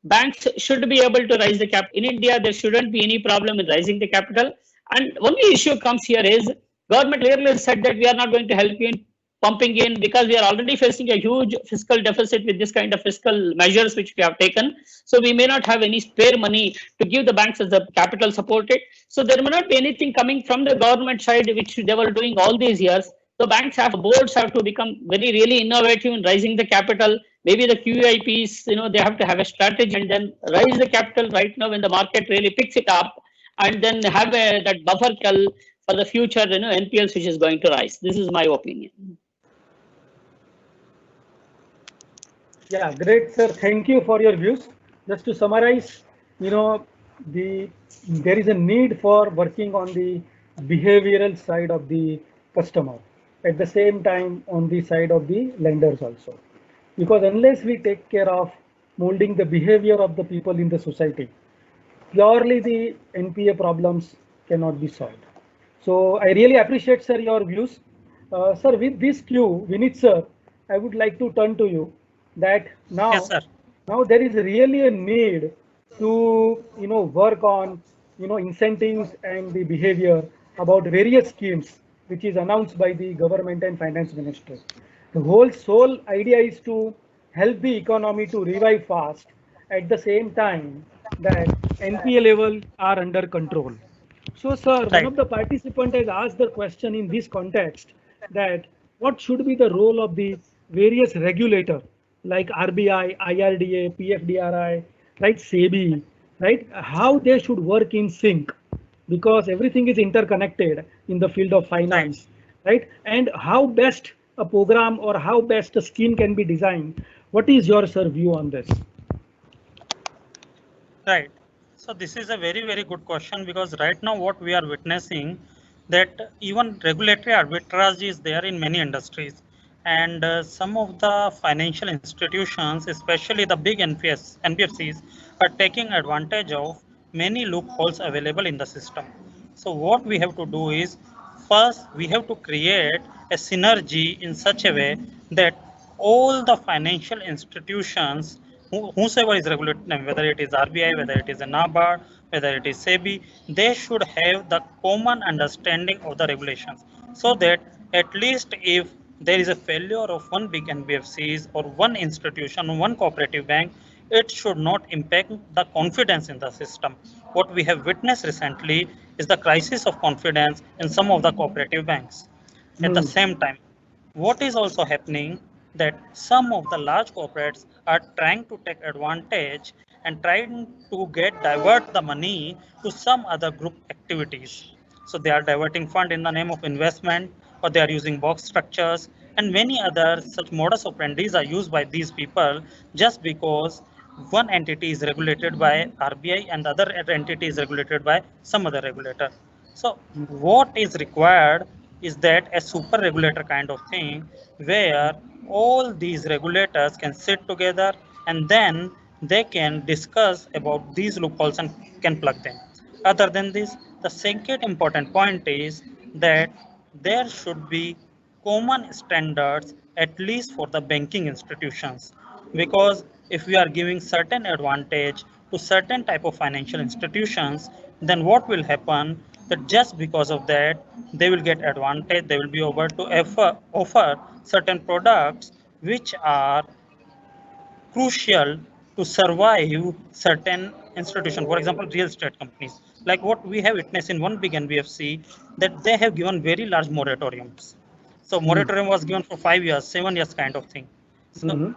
banks should be able to raise the cap. In India, there shouldn't be any problem in raising the capital. And only issue comes here is, government clearly said that we are not going to help you in pumping in, because we are already facing a huge fiscal deficit with this kind of fiscal measures which we have taken. So we may not have any spare money to give the banks as the capital supported. So there may not be anything coming from the government side, which they were doing all these years. So boards have to become really innovative in raising the capital. Maybe the QIPs, they have to have a strategy and then raise the capital right now when the market really picks it up, and then have that buffer for the future, NPLs which is going to rise. This is my opinion. Yeah, great, sir. Thank you for your views. Just to summarize, there is a need for working on the behavioral side of the customer, at the same time on the side of the lenders also. Because unless we take care of molding the behavior of the people in the society, purely the NPA problems cannot be solved. So I really appreciate, sir, your views. Sir, with this cue, Vinit sir, I would like to turn to you that now, yes, sir. Now there is really a need to work on incentives and the behavior about various schemes which is announced by the government and finance ministry. The sole idea is to help the economy to revive fast, at the same time that NPA levels are under control. So, sir, Right. one of the participants has asked the question in this context that what should be the role of the various regulator like RBI, IRDA, PFDRI, right, SEBI, right, how they should work in sync, because everything is interconnected in the field of finance, right? And how best a program or how best a scheme can be designed. What is your, sir, view on this? Right. So this is a very good question, because right now what we are witnessing, that even regulatory arbitrage is there in many industries. and some of the financial institutions, especially the big NBFCs, are taking advantage of many loopholes available in the system. So what we have to do is, first we have to create a synergy in such a way that all the financial institutions, whosoever is regulating them, whether it is RBI, whether it is a NABARD, whether it is SEBI, they should have the common understanding of the regulations, so that at least if there is a failure of one big NBFCs or one institution, one cooperative bank, it should not impact the confidence in the system. What we have witnessed recently is the crisis of confidence in some of the cooperative banks. At the Hmm. same time, what is also happening that some of the large corporates are trying to take advantage and trying to get divert the money to some other group activities. So they are diverting fund in the name of investment, or they are using box structures, and many other such modus operandis are used by these people just because one entity is regulated by RBI and the other entity is regulated by some other regulator. So what is required is that a super regulator kind of thing, where all these regulators can sit together and then they can discuss about these loopholes and can plug them. Other than this, the second important point is that there should be common standards at least for the banking institutions, because if we are giving certain advantage to certain type of financial institutions, then what will happen that just because of that they will get advantage, they will be able to offer certain products which are crucial to survive certain institutions. For example, real estate companies, like what we have witnessed in one big NBFC, that they have given very large moratoriums. So Hmm. moratorium was given for 5 years, 7 years kind of thing. So Hmm.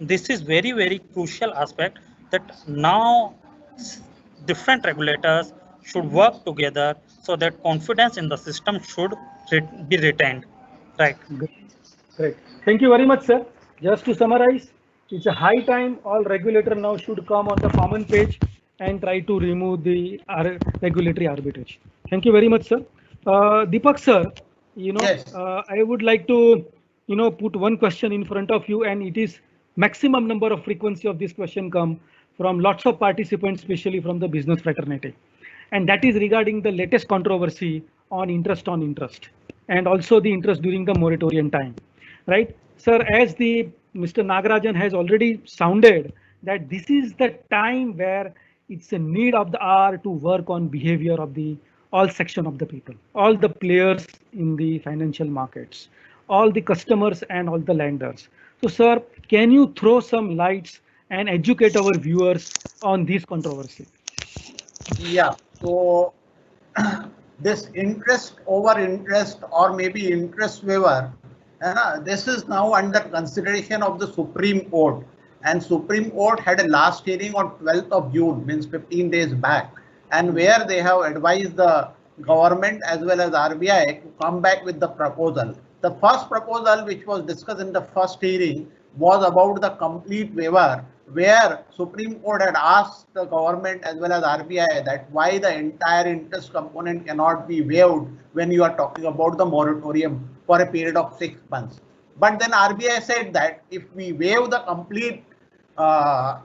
this is very crucial aspect, that now different regulators should work together so that confidence in the system should be retained, right? Great. Great. Thank you very much, sir. Just to summarize, it's a high time all regulator now should come on the common page and try to remove the regulatory arbitrage. Thank you very much, sir. Deepak, sir, Yes. I would like to, put one question in front of you, and it is maximum number of frequency of this question come from lots of participants, especially from the business fraternity, and that is regarding the latest controversy on interest and also the interest during the moratorium time, right? Sir, as the Mr. Nagarajan has already sounded that this is the time where it's a need of the hour to work on behavior of the all section of the people, all the players in the financial markets, all the customers and all the lenders. So, sir, can you throw some lights and educate our viewers on this controversy? Yeah. So this interest over interest or maybe interest waiver, this is now under consideration of the Supreme Court. And Supreme Court had a last hearing on 12th of June, means 15 days back, and where they have advised the government as well as RBI to come back with the proposal. The first proposal which was discussed in the first hearing was about the complete waiver, where Supreme Court had asked the government as well as RBI that why the entire interest component cannot be waived when you are talking about the moratorium for a period of 6 months. But then RBI said that if we waive the complete uh,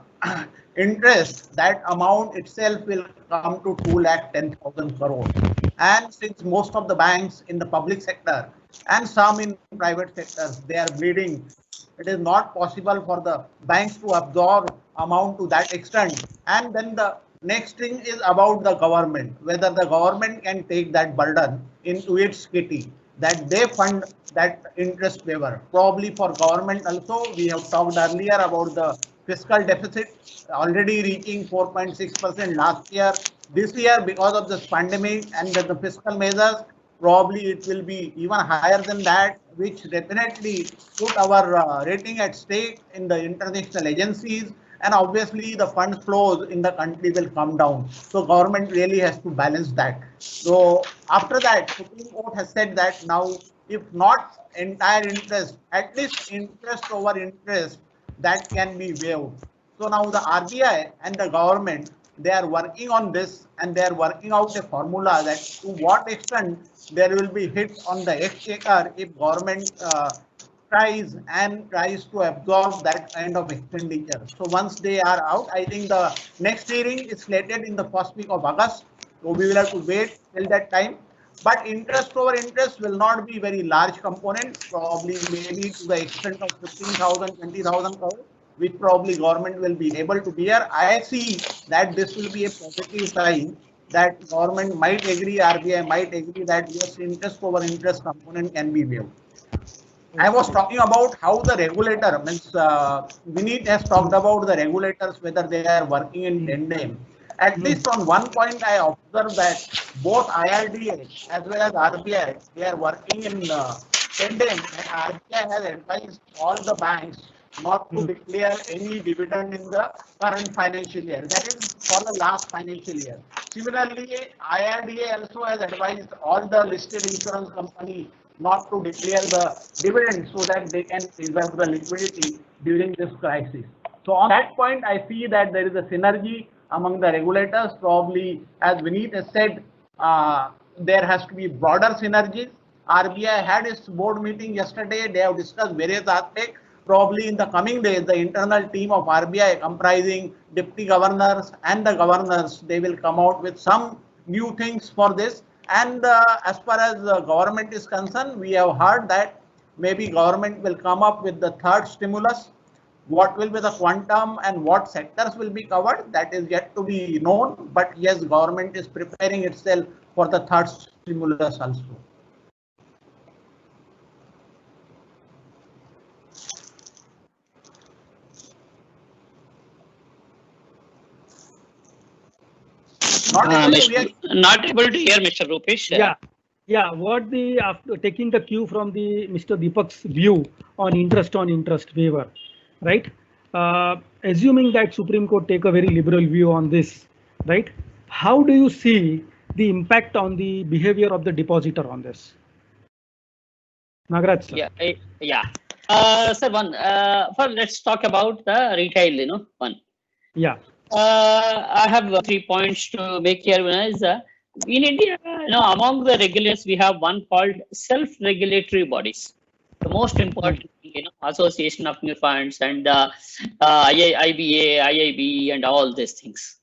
interest, that amount itself will come to 2,10,000 crore. And since most of the banks in the public sector and some in private sectors, they are bleeding, it is not possible for the banks to absorb amount to that extent. And then the next thing is about the government, whether the government can take that burden into its kitty, that they fund that interest waiver. Probably for government also, we have talked earlier about the fiscal deficit already reaching 4.6% last year. This year, because of this pandemic and the fiscal measures, probably it will be even higher than that, which definitely put our rating at stake in the international agencies, and obviously the fund flows in the country will come down. So government really has to balance that. So after that, Supreme Court has said that now, if not entire interest, at least interest over interest, that can be waived. So now the RBI and the government, they are working on this, and they are working out a formula that to what extent there will be hit on the exchequer if government tries to absorb that kind of expenditure. So once they are out, I think the next hearing is slated in the first week of August. So we will have to wait till that time. But interest over interest will not be very large component, probably maybe to the extent of 15,000, 20,000 crores, which probably government will be able to bear. I see that this will be a positive sign that government might agree, RBI might agree that yes, interest over interest component can be waived. I was talking about how the regulator, means Vineet has talked about the regulators, whether they are working in tandem. At least on one point, I observed that both IRDA as well as RBI, they are working in tandem, and RBI has advised all the banks not to declare any dividend in the current financial year. That is for the last financial year. Similarly, IRDA also has advised all the listed insurance companies not to declare the dividend so that they can preserve the liquidity during this crisis. So on that point, I see that there is a synergy among the regulators. Probably, as Vineet has said, there has to be broader synergies. RBI had its board meeting yesterday. They have discussed various aspects. Probably in the coming days, the internal team of RBI comprising deputy governors and the governors, they will come out with some new things for this. And as far as the government is concerned, we have heard that maybe government will come up with the third stimulus. What will be the quantum and what sectors will be covered, that is yet to be known. But yes, government is preparing itself for the third stimulus also. Not able to hear Mr. Rupesh. Yeah. What the, after taking the cue from the Mr. Deepak's view on interest waiver, right? Assuming that Supreme Court take a very liberal view on this, right? How do you see the impact on the behavior of the depositor on this? Nagaraj, sir. Sir, let's talk about the retail, one. Yeah. I have 3 points to make here. One is in India, among the regulators, we have one called self-regulatory bodies. The most important, Association of Mutual Funds and IBA, IIB, and all these things.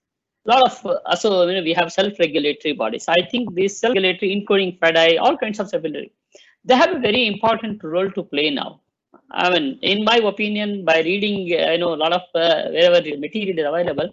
A lot of we have self-regulatory bodies. I think these self-regulatory, including FEDI, all kinds of self-regulatory, they have a very important role to play now. I mean, in my opinion, by reading, a lot of wherever material is available,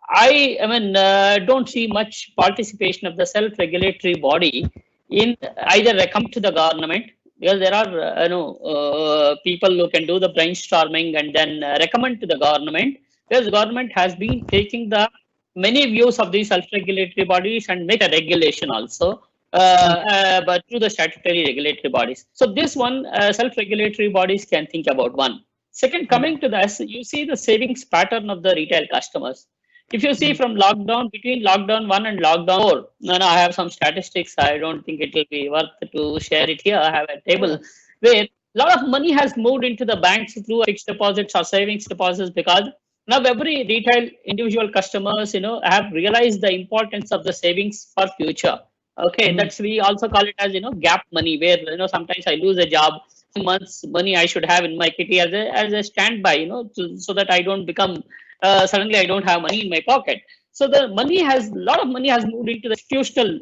I don't see much participation of the self-regulatory body in either come to the government, because there are people who can do the brainstorming and then recommend to the government, because the government has been taking the many views of these self-regulatory bodies and make a regulation also. But through the statutory regulatory bodies. So this one, self-regulatory bodies can think about one. Second, coming to this, you see the savings pattern of the retail customers. If you see from lockdown, between lockdown 1 and lockdown 4, I have some statistics. I don't think it will be worth to share it here. I have a table where a lot of money has moved into the banks through fixed deposits or savings deposits, because now every retail individual customers, have realized the importance of the savings for future. Okay, that's, we also call it as gap money, where sometimes I lose a job, 2 months money I should have in my kitty as a standby, so that I don't become suddenly I don't have money in my pocket. So the money has, a lot of money has moved into the institutional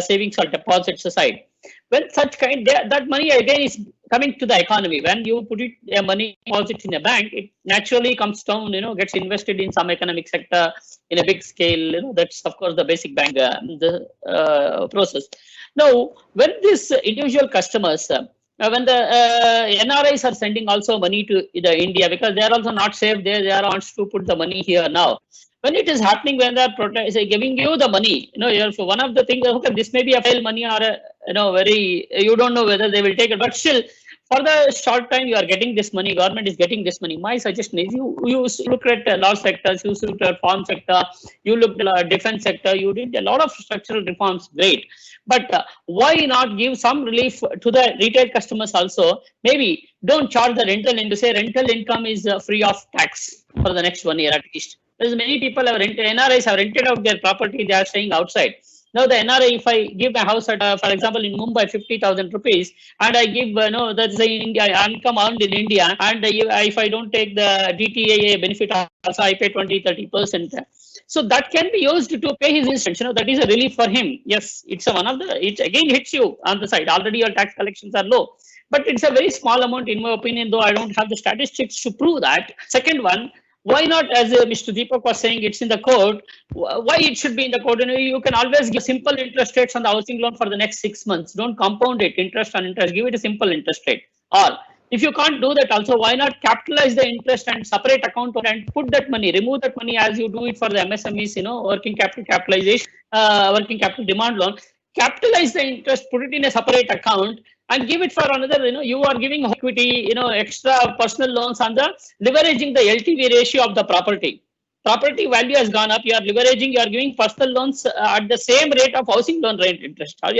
savings or deposits side. When such kind, that money again is coming to the economy. When you put it a money deposit in a bank, it naturally comes down, gets invested in some economic sector in a big scale. That's of course the basic bank process. Now, when these individual customers, when the NRIs are sending also money to the India, because they are also not safe there, they are wants to put the money here now. When it is happening, when they are giving you the money, so one of the things, okay, this may be a failed money or very, you don't know whether they will take it, but still, for the short time you are getting this money, government is getting this money. My suggestion is you look at law sectors, you look at farm sector, you looked at defense sector, you did a lot of structural reforms, great. But why not give some relief to the retail customers also? Maybe don't charge the rental into, say rental income is free of tax for the next 1 year at least. There's many people have rented, NRIs have rented out their property, they are staying outside. Now the NRI, if I give a house at, for example, in Mumbai, 50,000 rupees, and I give, that's the India income earned in India, and if I don't take the DTAA benefit also, I pay 20-30%. So that can be used to pay his insurance. That is a relief for him. Yes, it's a one of the, it again hits you on the side. Already your tax collections are low, but it's a very small amount in my opinion, though I don't have the statistics to prove that. Second one, why not, as Mr. Deepak was saying, it's in the code. Why it should be in the code? You can always give simple interest rates on the housing loan for the next 6 months. Don't compound it, interest on interest. Give it a simple interest rate. Or if you can't do that also, why not capitalize the interest and separate account and put that money, remove that money as you do it for the MSMEs, working capital capitalization, working capital demand loan. Capitalize the interest, put it in a separate account, and give it for another, you are giving equity, extra personal loans on the leveraging the LTV ratio of the property. Property value has gone up, you are leveraging, you are giving personal loans at the same rate of housing loan rate interest. Or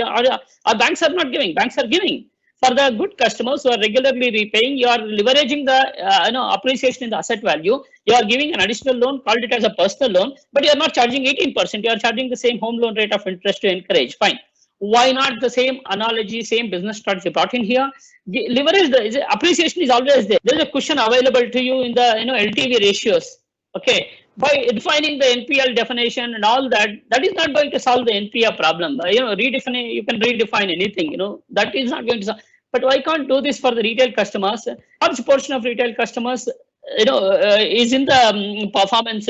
banks are not giving, banks are giving. For the good customers who are regularly repaying, you are leveraging the appreciation in the asset value. You are giving an additional loan, called it as a personal loan, but you are not charging 18%. You are charging the same home loan rate of interest to encourage. Fine. Why not the same analogy, same business strategy brought in here? Leverage the appreciation is always there. There is a cushion available to you in the LTV ratios. Okay, by defining the NPL definition and all that, that is not going to solve the NPL problem. Redefine, you can redefine anything. That is not going to solve. But why can't do this for the retail customers? Large portion of retail customers, is in the performance,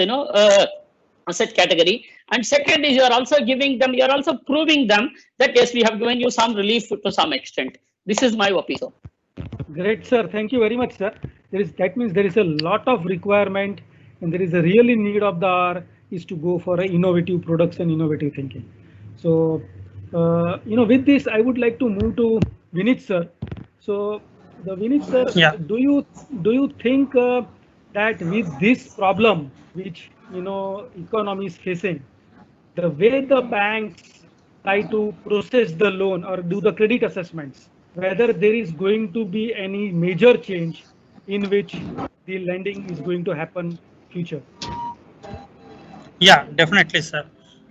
asset category. And second is you are also giving them, you are also proving them that yes, we have given you some relief to some extent. This is my opinion. Great, sir. Thank you very much, sir. That means there is a lot of requirement, and there is a really need of the hour is to go for innovative products and innovative thinking. So, with this, I would like to move to Vinit, sir. So, the Vinit, sir, Yeah. do you think that with this problem, which economy is facing, the way the banks try to process the loan or do the credit assessments, whether there is going to be any major change in which the lending is going to happen future? Yeah, definitely, sir.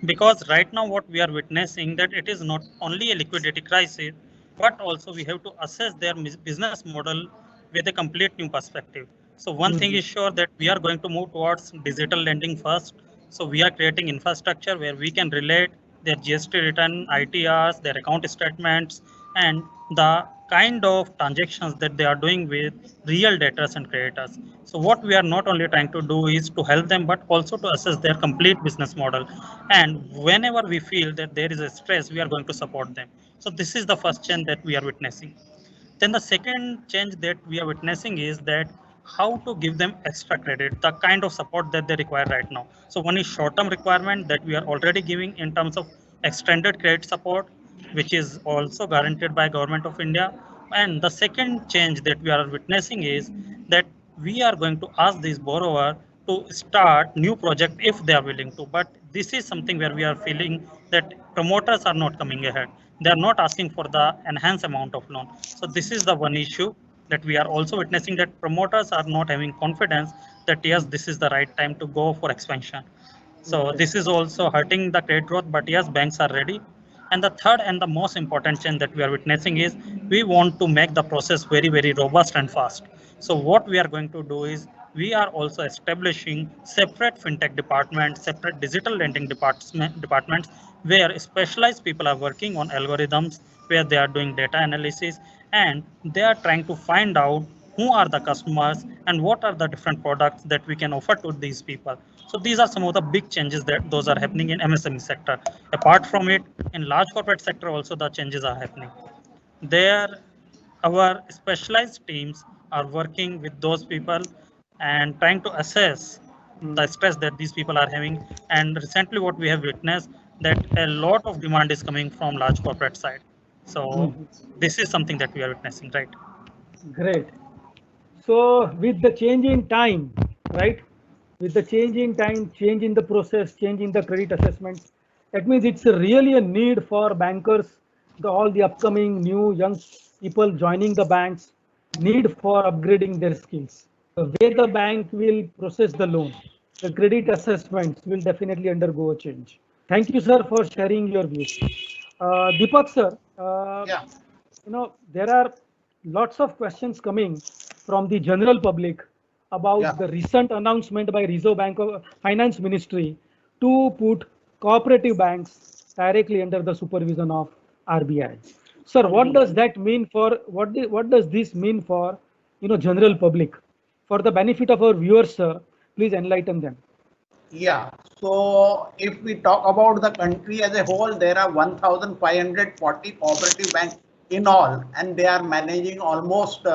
Because right now what we are witnessing that it is not only a liquidity crisis, but also we have to assess their business model with a complete new perspective. So one thing is sure that we are going to move towards digital lending first. So we are creating infrastructure where we can relate their GST return, ITRs, their account statements, and the kind of transactions that they are doing with real debtors and creditors. So what we are not only trying to do is to help them, but also to assess their complete business model. And whenever we feel that there is a stress, we are going to support them. So this is the first change that we are witnessing. Then the second change that we are witnessing is that how to give them extra credit, the kind of support that they require right now. So one is short-term requirement that we are already giving in terms of extended credit support, which is also guaranteed by Government of India. And the second change that we are witnessing is that we are going to ask this borrower to start new project if they are willing to. But this is something where we are feeling that promoters are not coming ahead. They are not asking for the enhanced amount of loan. So this is the one issue that we are also witnessing, that promoters are not having confidence that yes, this is the right time to go for expansion. So this is also hurting the credit growth, but yes, banks are ready. And the third and the most important change that we are witnessing is we want to make the process very, very robust and fast. So what we are going to do is we are also establishing separate fintech departments, separate digital lending departments where specialized people are working on algorithms, where they are doing data analysis, and they are trying to find out who are the customers and what are the different products that we can offer to these people. So these are some of the big changes that those are happening in MSME sector. Apart from it, in large corporate sector also the changes are happening. There, our specialized teams are working with those people and trying to assess the stress that these people are having. And recently what we have witnessed that a lot of demand is coming from large corporate side. So this is something that we are witnessing, right? Great. So with the change in time, right? With the change in time, change in the process, change in the credit assessments, that means it's really a need for bankers, all the upcoming new young people joining the banks, need for upgrading their skills. The way the bank will process the loan, the credit assessments will definitely undergo a change. Thank you, sir, for sharing your views. Deepak, sir, Yeah. there are lots of questions coming from the general public Yeah. about the recent announcement by Reserve Bank of Finance Ministry to put cooperative banks directly under the supervision of RBI. Sir, what does that mean for what does this mean for general public? For the benefit of our viewers, sir, please enlighten them. Yeah, so if we talk about the country as a whole, there are 1,540 cooperative banks in all, and they are managing almost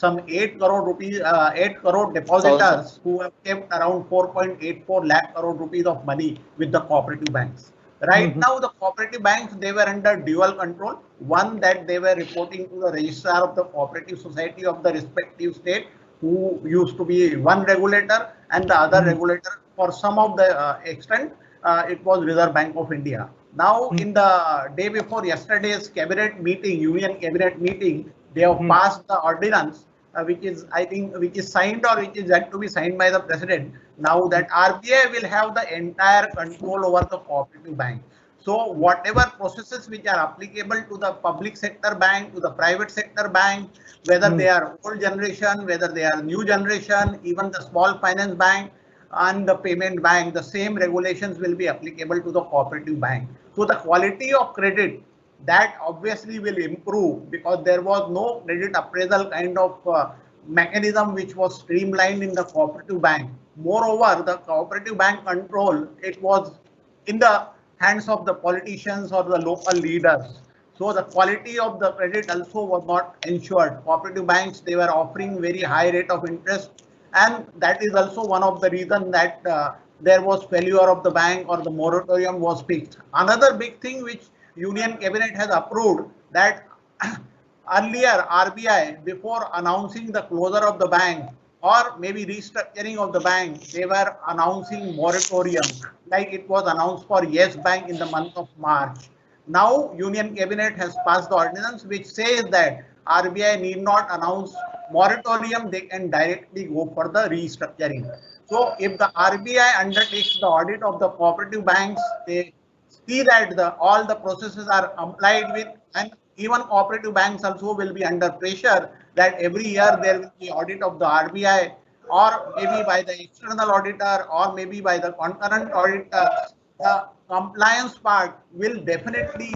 some 8 crore rupees, 8 crore depositors who have kept around 4.84 lakh crore rupees of money with the cooperative banks. Right now, the cooperative banks, they were under dual control. One, that they were reporting to the registrar of the cooperative society of the respective state, who used to be one regulator, and the other regulator for some of the extent, it was Reserve Bank of India. Now, in the day before yesterday's cabinet meeting, union cabinet meeting, they have passed the ordinance, which is, I think, which is signed or which is yet to be signed by the president. Now that RBI will have the entire control over the cooperative bank. So whatever processes which are applicable to the public sector bank, to the private sector bank, whether they are old generation, whether they are new generation, even the small finance bank and the payment bank, the same regulations will be applicable to the cooperative bank. So the quality of credit, that obviously will improve, because there was no credit appraisal kind of mechanism which was streamlined in the cooperative bank. Moreover, the cooperative bank control, it was in the hands of the politicians or the local leaders. So the quality of the credit also was not ensured. Cooperative banks, they were offering very high rate of interest, and that is also one of the reasons that there was failure of the bank or the moratorium was fixed. Another big thing which Union Cabinet has approved, that earlier RBI, before announcing the closure of the bank or maybe restructuring of the bank, they were announcing moratorium, like it was announced for Yes Bank in the month of March. Now, Union Cabinet has passed the ordinance which says that RBI need not announce moratorium, they can directly go for the restructuring. So, if the RBI undertakes the audit of the cooperative banks, they see that all the processes are complied with, and even cooperative banks also will be under pressure that every year there will be audit of the RBI, or maybe by the external auditor, or maybe by the concurrent auditor. The compliance part will definitely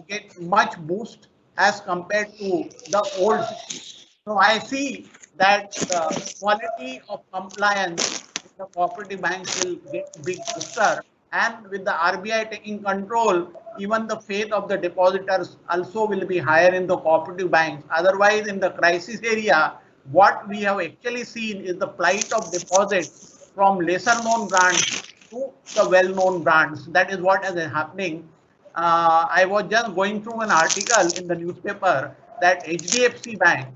get much boost as compared to the old system. So I see that the quality of compliance in the cooperative banks will get big booster, and with the RBI taking control, even the faith of the depositors also will be higher in the cooperative banks. Otherwise, in the crisis area, what we have actually seen is the flight of deposits from lesser known brands to the well-known brands. That is what is happening. I was just going through an article in the newspaper that HDFC Bank,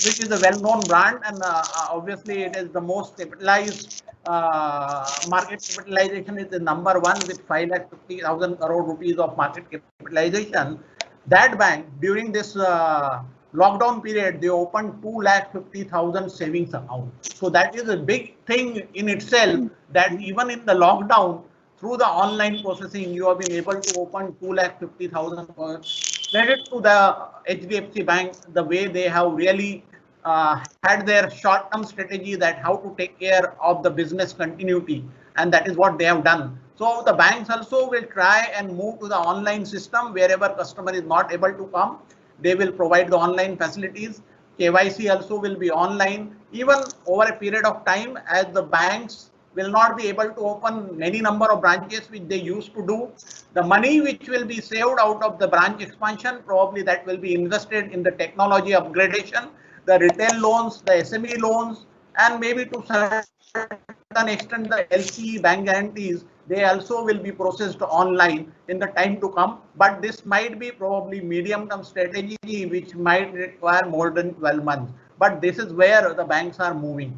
which is a well-known brand, and obviously it is the most capitalized, market capitalization is the number one with 5,50,000 crore rupees of market capitalization. That bank, during this lockdown period, they opened 2,50,000 savings accounts. So that is a big thing in itself, that even in the lockdown, through the online processing, you have been able to open 2,50,000. Credit to the HDFC Bank, the way they have really had their short-term strategy, that how to take care of the business continuity, and that is what they have done. So the banks also will try and move to the online system. Wherever customer is not able to come, they will provide the online facilities. KYC also will be online. Even over a period of time, as the banks will not be able to open many number of branches which they used to do, the money which will be saved out of the branch expansion, probably that will be invested in the technology upgradation, the retail loans, the SME loans, and maybe to certain extent the LC bank guarantees, they also will be processed online in the time to come. But this might be probably medium-term strategy which might require more than 12 months. But this is where the banks are moving.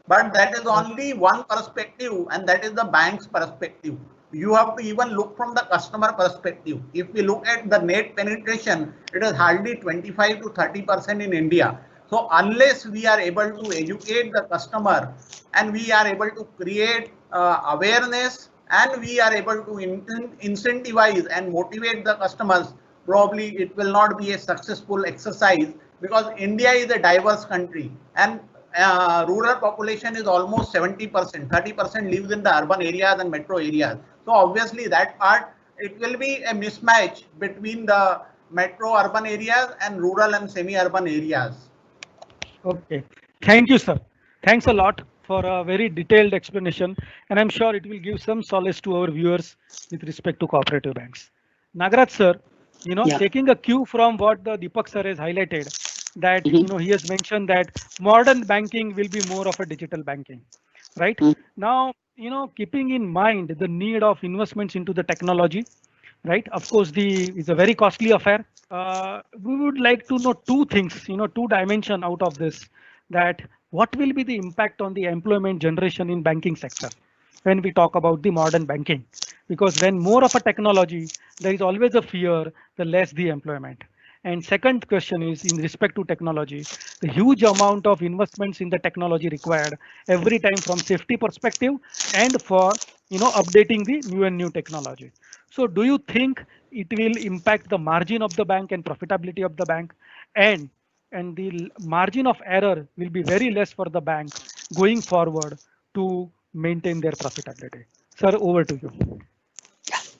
But that is only one perspective, and that is the bank's perspective. You have to even look from the customer perspective. If we look at the net penetration, it is hardly 25 to 30% in India. So unless we are able to educate the customer and we are able to create awareness and we are able to incentivize and motivate the customers, probably it will not be a successful exercise, because India is a diverse country and rural population is almost 70%, 30% lives in the urban areas and metro areas. So obviously that part, it will be a mismatch between the metro urban areas and rural and semi-urban areas. Okay. Thank you, sir. Thanks a lot for a very detailed explanation, and I'm sure it will give some solace to our viewers with respect to cooperative banks. Nagaraj sir, Yeah. taking a cue from what the Deepak sir has highlighted, that Mhm. he has mentioned that modern banking will be more of a digital banking, right? Mhm. Now, keeping in mind the need of investments into the technology, right? Of course, it's a very costly affair. We would like to know two things, two dimension out of this, that what will be the impact on the employment generation in banking sector when we talk about the modern banking? Because when more of a technology, there is always a fear, the less the employment. And second question is in respect to technology, the huge amount of investments in the technology required every time from safety perspective and for updating the new and new technology. So do you think it will impact the margin of the bank and profitability of the bank, and the margin of error will be very less for the bank going forward to maintain their profitability? Sir, over to you.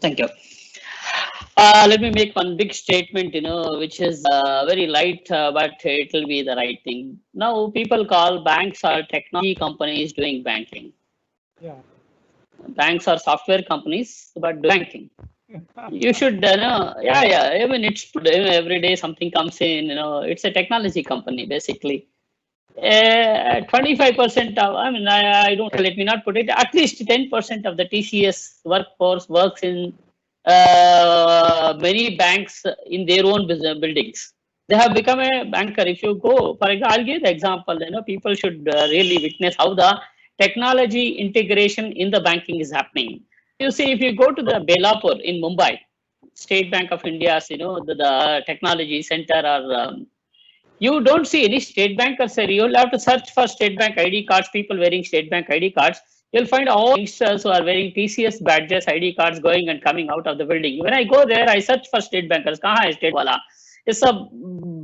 Thank you. Let me make one big statement, which is very light, but it will be the right thing. Now, people call banks are technology companies doing banking. Yeah. Banks are software companies, but do banking. You should know. Yeah. I mean, it's every day something comes in. It's a technology company basically. 25% of, I mean, I don't, let me not put it, at least 10% of the TCS workforce works in many banks in their own business buildings. They have become a banker. If you go, for example, I'll give the example, people should really witness how the technology integration in the banking is happening. You see, if you go to the Belapur in Mumbai, State Bank of India's, the technology center, or you don't see any State Bankers there. You'll have to search for State Bank ID cards, people wearing State Bank ID cards. You'll find all youngsters who are wearing TCS badges, ID cards going and coming out of the building. When I go there, I search for State Bankers. Kahan hai State wala? It's a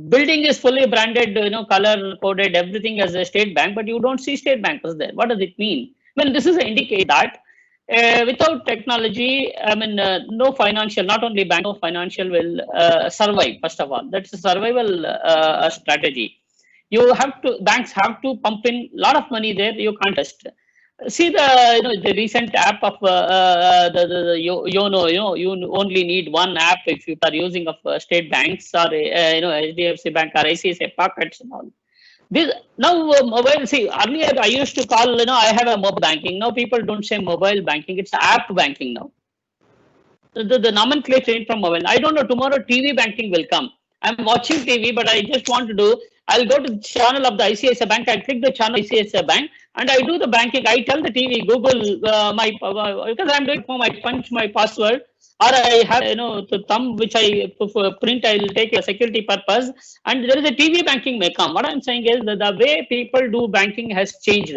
building is fully branded, color coded, everything as a State Bank, but you don't see State Bankers there. What does it mean? Well, this is an indicate that without technology, I mean, no financial, not only bank, no financial will survive. First of all, that's a survival strategy. You have to, banks have to pump in a lot of money there. You can't just see the recent app of the Yono. You only need one app if you are using of state banks or HDFC Bank or ICICI Pockets and all. This now mobile. See, earlier I used to call. I have a mobile banking. Now people don't say mobile banking. It's app banking now. The nomenclature changed from mobile. I don't know. Tomorrow TV banking will come. I'm watching TV, but I just want to do. I'll go to the channel of the ICICI Bank. I click the channel ICICI Bank, and I do the banking. I tell the TV, Google because I'm doing home. I punch my password, or I have the thumb which I print. I will take a security purpose, and there is a TV banking may come. What I'm saying is that the way people do banking has changed.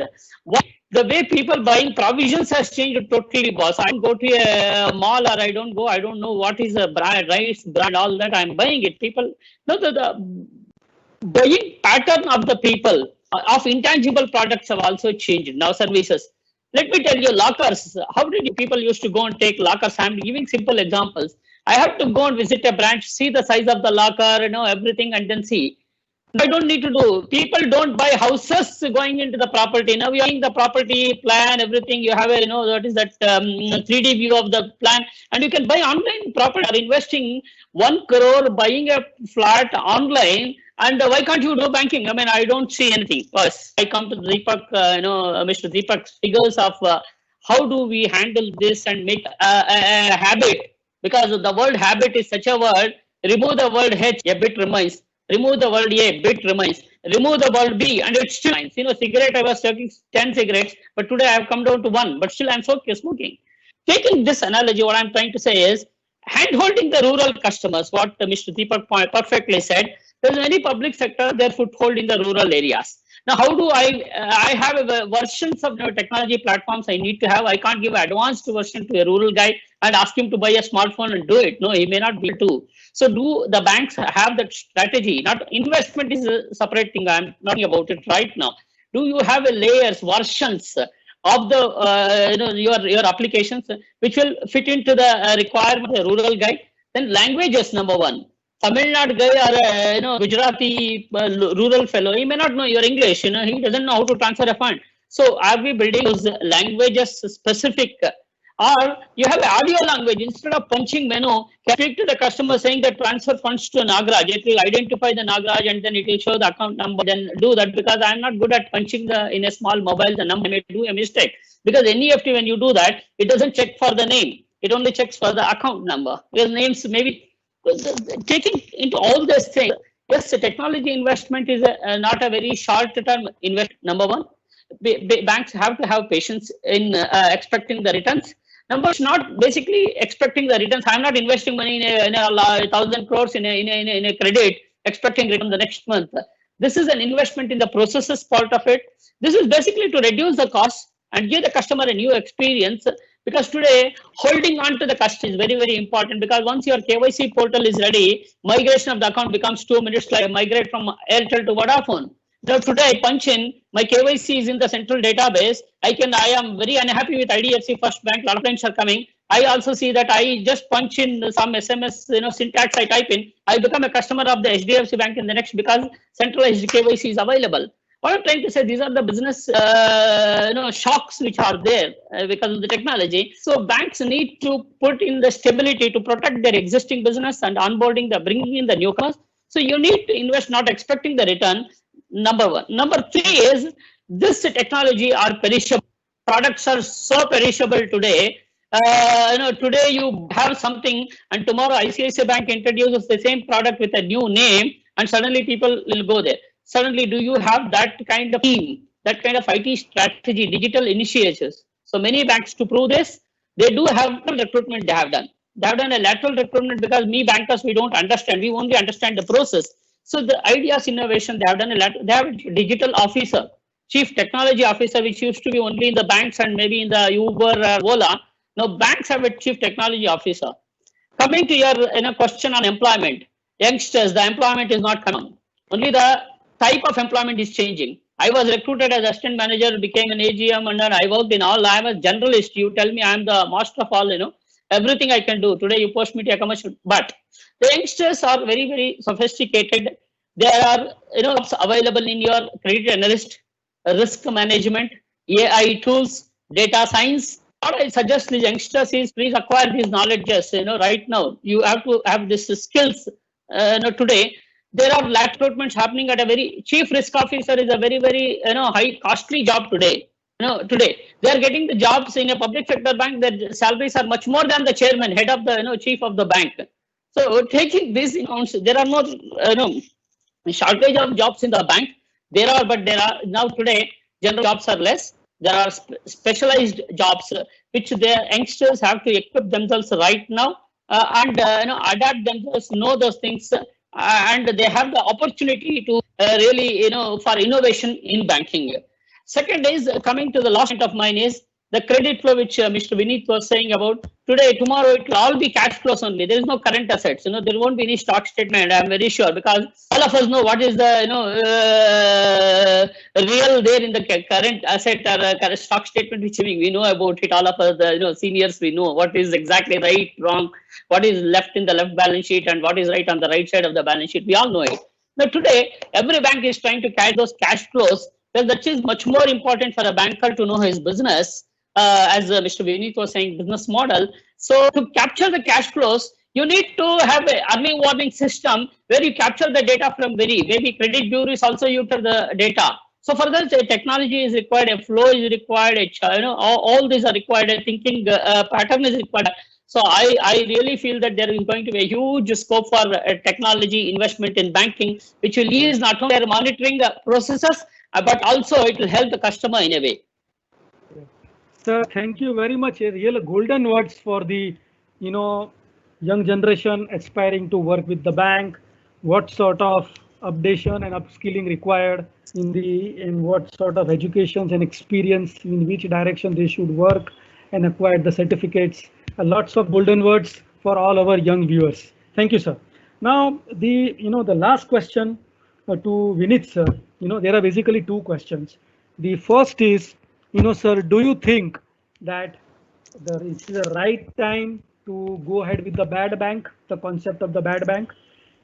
The way people buying provisions has changed totally, boss. I don't go to a mall, or I don't know what is a brand, rice brand, all that. I'm buying it. People, no, the buying pattern of the people of intangible products have also changed. Now services. Let me tell you, lockers. How did people used to go and take lockers? I'm giving simple examples. I have to go and visit a branch, see the size of the locker, everything, and then see. I don't need to do. People don't buy houses going into the property. Now you're seeing the property plan, everything. You have a, what is that 3D view of the plan, and you can buy online property. Are investing 1 crore buying a flat online, and why can't you do banking? I mean, I don't see anything. First, I come to Deepak, Mr. Deepak's figures of how do we handle this and make a habit, because the word habit is such a word. Remove the word H, a bit remains. Remove the word A, bit remains. Remove the word B, and it still remains. Cigarette, I was smoking 10 cigarettes, but today I have come down to 1, but still I'm smoking. Taking this analogy, what I'm trying to say is, hand-holding the rural customers, what Mr. Deepak perfectly said, there's any public sector, their foothold in the rural areas. Now, how do I have versions of technology platforms I need to have. I can't give an advanced version to a rural guy and ask him to buy a smartphone and do it. No, he may not be able to. So do the banks have that strategy? Not investment is a separate thing. I'm not talking about it right now. Do you have a layers, versions of the your applications which will fit into the requirement of a rural guy? Then languages, number one. Tamil Nadu guy or Gujarati rural fellow, he may not know your English. He doesn't know how to transfer a fund. So are we building those languages specific? Or you have audio language, instead of punching menu, can speak to the customer saying that transfer funds to Nagraj. It will identify the Nagraj and then it will show the account number. Then do that, because I'm not good at punching in a small mobile the number. I may do a mistake, because NEFT, when you do that, it doesn't check for the name. It only checks for the account number. Because names maybe taking into all these things. Yes, technology investment is not a very short-term investment. Number one, banks have to have patience in expecting the returns. Number is not basically expecting the returns. I'm not investing money in a 1,000 crores in a credit expecting return the next month. This is an investment in the processes part of it. This is basically to reduce the cost and give the customer a new experience. Because today, holding on to the customer is very, very important, because once your KYC portal is ready, migration of the account becomes 2 minutes, like migrate from Airtel to Vodafone. Now today I punch in, my KYC is in the central database. I am very unhappy with IDFC First Bank. A lot of clients are coming. I also see that I just punch in some SMS, syntax I type in. I become a customer of the HDFC Bank in the next, because centralized KYC is available. What I'm trying to say, these are the business shocks which are there because of the technology. So banks need to put in the stability to protect their existing business and onboarding, bringing in the newcomers. So you need to invest, not expecting the return. Number one. Number three is, this technology are perishable. Products are so perishable today. Today you have something, and tomorrow ICICI Bank introduces the same product with a new name, and suddenly people will go there. Suddenly, do you have that kind of team, that kind of IT strategy, digital initiatives? So many banks, to prove this, they do have recruitment. They have done a lateral recruitment, because bankers, we don't understand. We only understand the process. So the ideas, innovation, they have done they have a digital officer, chief technology officer, which used to be only in the banks and maybe in the Uber, Ola. Now banks have a chief technology officer. Coming to your question on employment, youngsters, the employment is not coming. Only the type of employment is changing. I was recruited as assistant manager, became an AGM, and then I worked in all. I am a generalist. You tell me I am the master of all, everything I can do. Today you post me to a commercial, but the youngsters are very, very sophisticated. There are jobs available in your credit analyst, risk management, AI tools, data science. What I suggest these youngsters is, please acquire these knowledges. Right now you have to have these skills. Today there are recruitments happening at a very chief risk officer is a very, very high costly job today. Today they are getting the jobs in a public sector bank. Their salaries are much more than the chairman, head of the chief of the bank. So taking this in account, there are no shortage of jobs in the bank. There are, but there are now today general jobs are less. There are specialized jobs which the youngsters have to equip themselves right now and adapt themselves, know those things, and they have the opportunity to really for innovation in banking. Second is, coming to the last point of mine, is the credit flow, which Mr. Vineet was saying about. Today, tomorrow, it will all be cash flows only. There is no current assets. There won't be any stock statement. I'm very sure, because all of us know what is the real there in the current asset or current stock statement which we know about it. All of us, the seniors, we know what is exactly right, wrong, what is left in the left balance sheet, and what is right on the right side of the balance sheet. We all know it. Now, today, every bank is trying to catch those cash flows. Well, that is much more important for a banker to know his business. As Mr. Vineet was saying, business model. So to capture the cash flows, you need to have an early warning system where you capture the data from maybe credit bureau is also enter the data. So for that, technology is required, a flow is required, all these are required, a thinking pattern is required. So I really feel that there is going to be a huge scope for technology investment in banking, which will ease not only monitoring the processes, but also it will help the customer in a way. Sir, thank you very much. Real golden words for the, young generation aspiring to work with the bank. What sort of, updation and upskilling required in what sort of educations and experience in which direction they should work and acquire the certificates. Lots of golden words for all our young viewers. Thank you, sir. Now, the last question to Vinith, sir. There are basically two questions. The first is, sir, do you think that it's the right time to go ahead with the bad bank, the concept of the bad bank?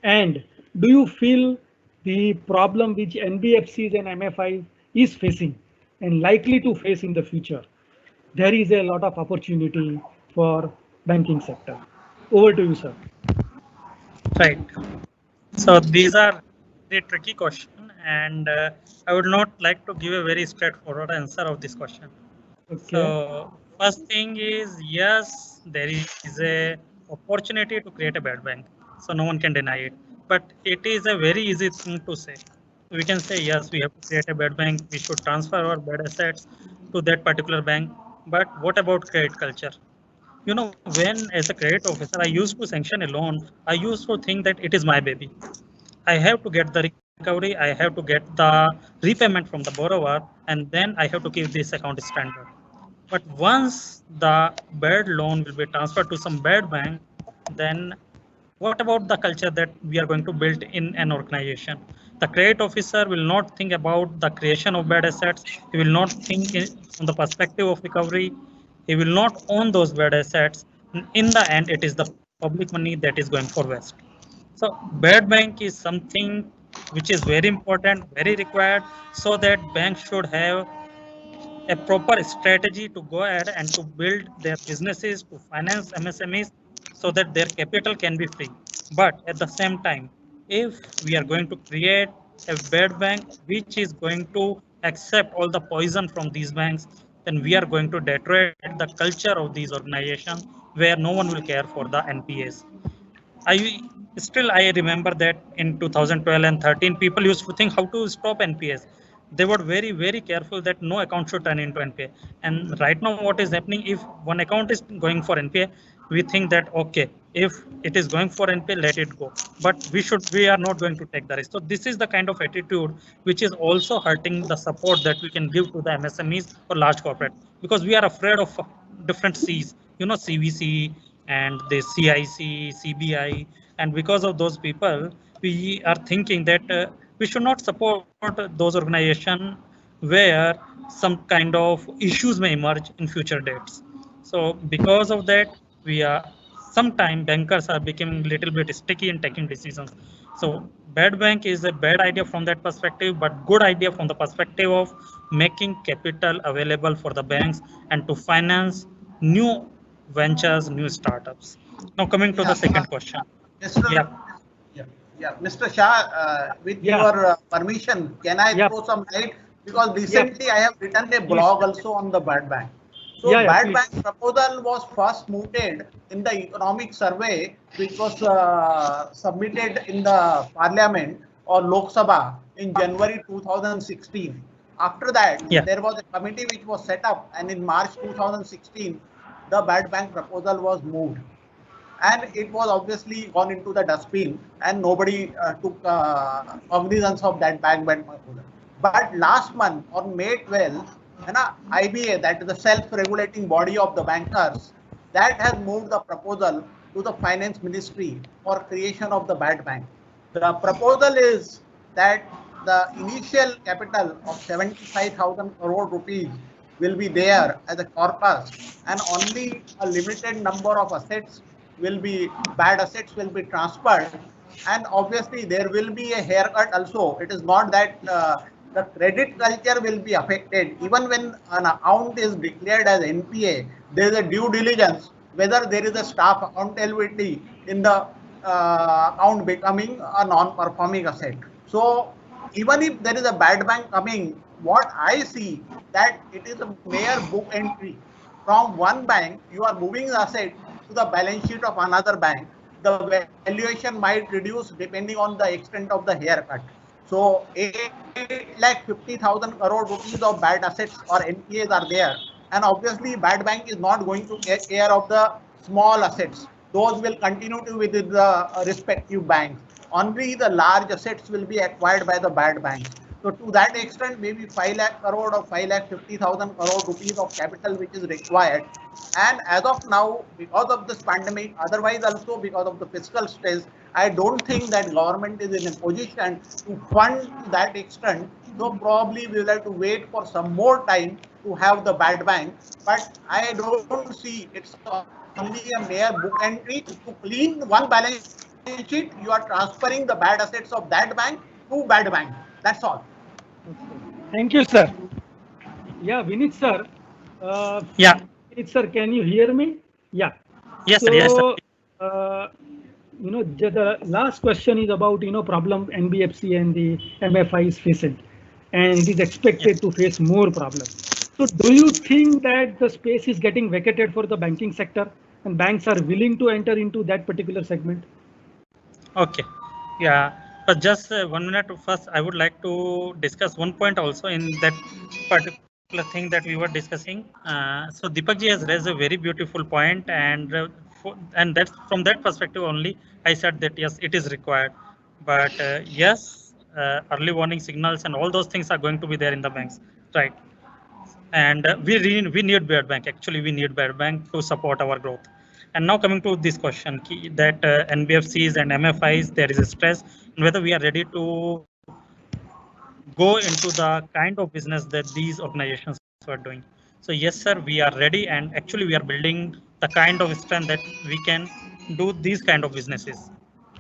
And do you feel the problem which NBFCs and MFIs is facing and likely to face in the future, there is a lot of opportunity for banking sector? Over to you, sir. Right. So these are the tricky question, and I would not like to give a very straightforward answer of this question. Okay. So first thing is, yes, there is a opportunity to create a bad bank. So no one can deny it. But it is a very easy thing to say. We can say, yes, we have to create a bad bank. We should transfer our bad assets to that particular bank. But what about credit culture? When as a credit officer, I used to sanction a loan, I used to think that it is my baby. I have to get the recovery, I have to get the repayment from the borrower, and then I have to keep this account standard. But once the bad loan will be transferred to some bad bank, then what about the culture that we are going to build in an organization? The credit officer will not think about the creation of bad assets. He will not think from the perspective of recovery. He will not own those bad assets. In the end, it is the public money that is going for waste. So bad bank is something which is very important, very required, so that banks should have a proper strategy to go ahead and to build their businesses, to finance MSMEs, so that their capital can be free. But at the same time, if we are going to create a bad bank which is going to accept all the poison from these banks, then we are going to deteriorate the culture of these organizations where no one will care for the NPAs. I remember that in 2012 and 13, people used to think how to stop NPS. They were very, very careful that no account should turn into NPA. And right now, what is happening, if one account is going for NPA, we think that, okay, if it is going for NPA, let it go. But we are not going to take the risk. So this is the kind of attitude which is also hurting the support that we can give to the MSMEs or large corporate, because we are afraid of different C's, CVC and the CIC, CBI, and because of those people, we are thinking that we should not support those organizations where some kind of issues may emerge in future dates. So because of that, we are sometimes bankers are becoming a little bit sticky in taking decisions. So bad bank is a bad idea from that perspective, but good idea from the perspective of making capital available for the banks and to finance new ventures, new startups. Now coming to the second question. Mr. Yeah. Mr. Shah, with your permission, can I throw some light? Because recently I have written a blog also on the bad bank. So bad bank proposal was first mooted in the economic survey, which was submitted in the Parliament or Lok Sabha in January 2016. After that, there was a committee which was set up, and in March 2016, the bad bank proposal was moved. And it was obviously gone into the dustbin, and nobody took cognizance of that bad bank proposal. But last month, on May 12th, IBA, that is the self-regulating body of the bankers, that has moved the proposal to the Finance Ministry for creation of the bad bank. The proposal is that the initial capital of 75,000 crore rupees will be there as a corpus, and only a limited number of assets will be bad assets will be transferred, and obviously there will be a haircut also. It is not that the credit culture will be affected. Even when an account is declared as NPA, there is a due diligence whether there is a staff accountability in the account becoming a non-performing asset. So even if there is a bad bank coming, what I see that it is a mere book entry. From one bank, you are moving the asset to the balance sheet of another bank. The valuation might reduce depending on the extent of the haircut. So 8,50,000 crore rupees of bad assets or NPAs are there, and obviously bad bank is not going to take care of the small assets. Those will continue to within the respective banks. only the large assets will be acquired by the bad banks. So to that extent, maybe 5 lakh crore or 5,50,000 crore rupees of capital which is required. And as of now, because of this pandemic, otherwise also because of the fiscal stress, I don't think that government is in a position to fund to that extent. So probably we will have to wait for some more time to have the bad bank. But I don't see it's only a mere book entry to clean one balance sheet. You are transferring the bad assets of that bank to bad bank. That's all. Thank you, sir. Yeah, Vinit sir. Yeah. Vinit sir, can you hear me? Yeah. Yes, sir. Yes, sir. So, the last question is about, problem NBFC and the MFI is facing, and it is expected to face more problems. So do you think that the space is getting vacated for the banking sector and banks are willing to enter into that particular segment? Okay. Yeah. But just 1 minute first, I would like to discuss one point also in that particular thing that we were discussing. So Deepak ji has raised a very beautiful point, and that's from that perspective only I said that yes, it is required. But yes, early warning signals and all those things are going to be there in the banks, right? And we need bad bank. Actually, we need bad bank to support our growth. And now coming to this question that NBFCs and MFIs, there is a stress, and whether we are ready to go into the kind of business that these organizations are doing. So yes, sir, we are ready, and actually we are building the kind of strength that we can do these kind of businesses.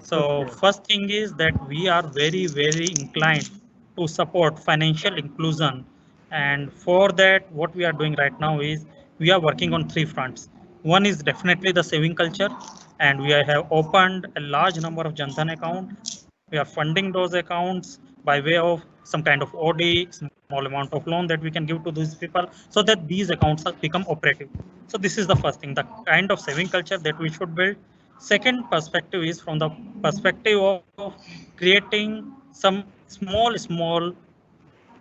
So first thing is that we are very, very inclined to support financial inclusion. And for that, what we are doing right now is we are working on 3 fronts. One is definitely the saving culture, and we have opened a large number of Jan Dhan accounts. We are funding those accounts by way of some kind of OD, small amount of loan that we can give to these people so that these accounts become operative. So this is the first thing, the kind of saving culture that we should build. Second perspective is from the perspective of creating some small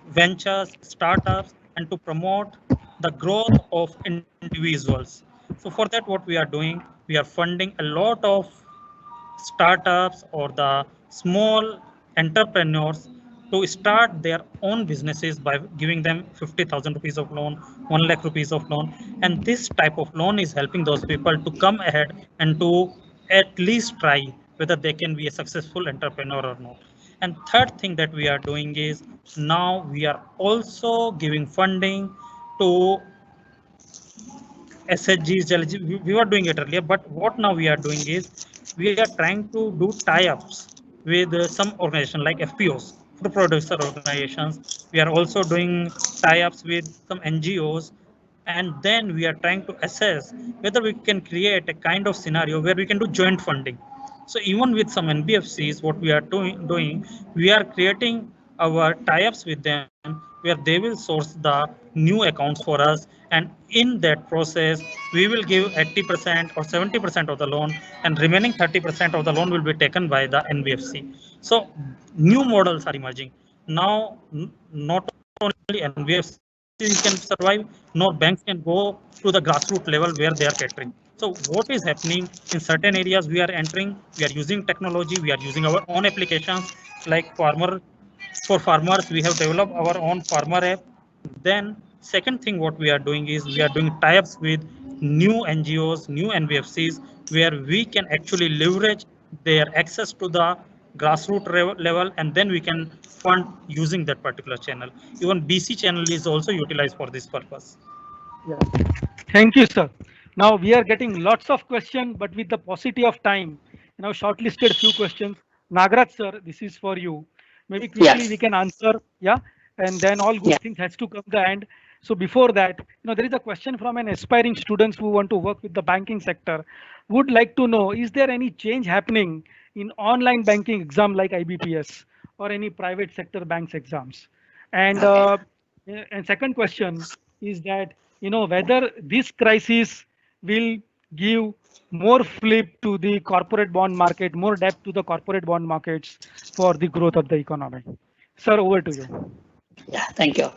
ventures, startups, and to promote the growth of individuals. So for that, what we are doing, we are funding a lot of startups or the small entrepreneurs to start their own businesses by giving them 50,000 rupees of loan, 1 lakh rupees of loan. And this type of loan is helping those people to come ahead and to at least try whether they can be a successful entrepreneur or not. And third thing that we are doing is now we are also giving funding to SHGs. We were doing it earlier, but what now we are doing is we are trying to do tie-ups with some organization like FPOs, food producer organizations. We are also doing tie-ups with some NGOs, and then we are trying to assess whether we can create a kind of scenario where we can do joint funding. So even with some NBFCs, what we are doing, we are creating our tie-ups with them where they will source the new accounts for us, and in that process we will give 80% or 70% of the loan, and remaining 30% of the loan will be taken by the NBFC. So new models are emerging now. Not only NBFC can survive, nor banks can go to the grassroots level where they are catering. So what is happening in certain areas we are entering, we are using technology, we are using our own applications like for farmers, we have developed our own farmer app. Then second thing what we are doing is we are doing tie-ups with new NGOs, new NBFCs, where we can actually leverage their access to the grassroots level, and then we can fund using that particular channel. Even BC channel is also utilized for this purpose. Yeah. Thank you, sir. Now we are getting lots of questions, but with the paucity of time, shortlisted few questions. Nagraj sir, this is for you. Maybe quickly we can answer, yeah, and then all good things has to come to the end. So before that, there is a question from an aspiring students who want to work with the banking sector. Would like to know, is there any change happening in online banking exam like IBPS or any private sector banks exams? And second question is that whether this crisis will give more flip to the corporate bond market, more depth to the corporate bond markets for the growth of the economy. Sir, over to you. Yeah, thank you.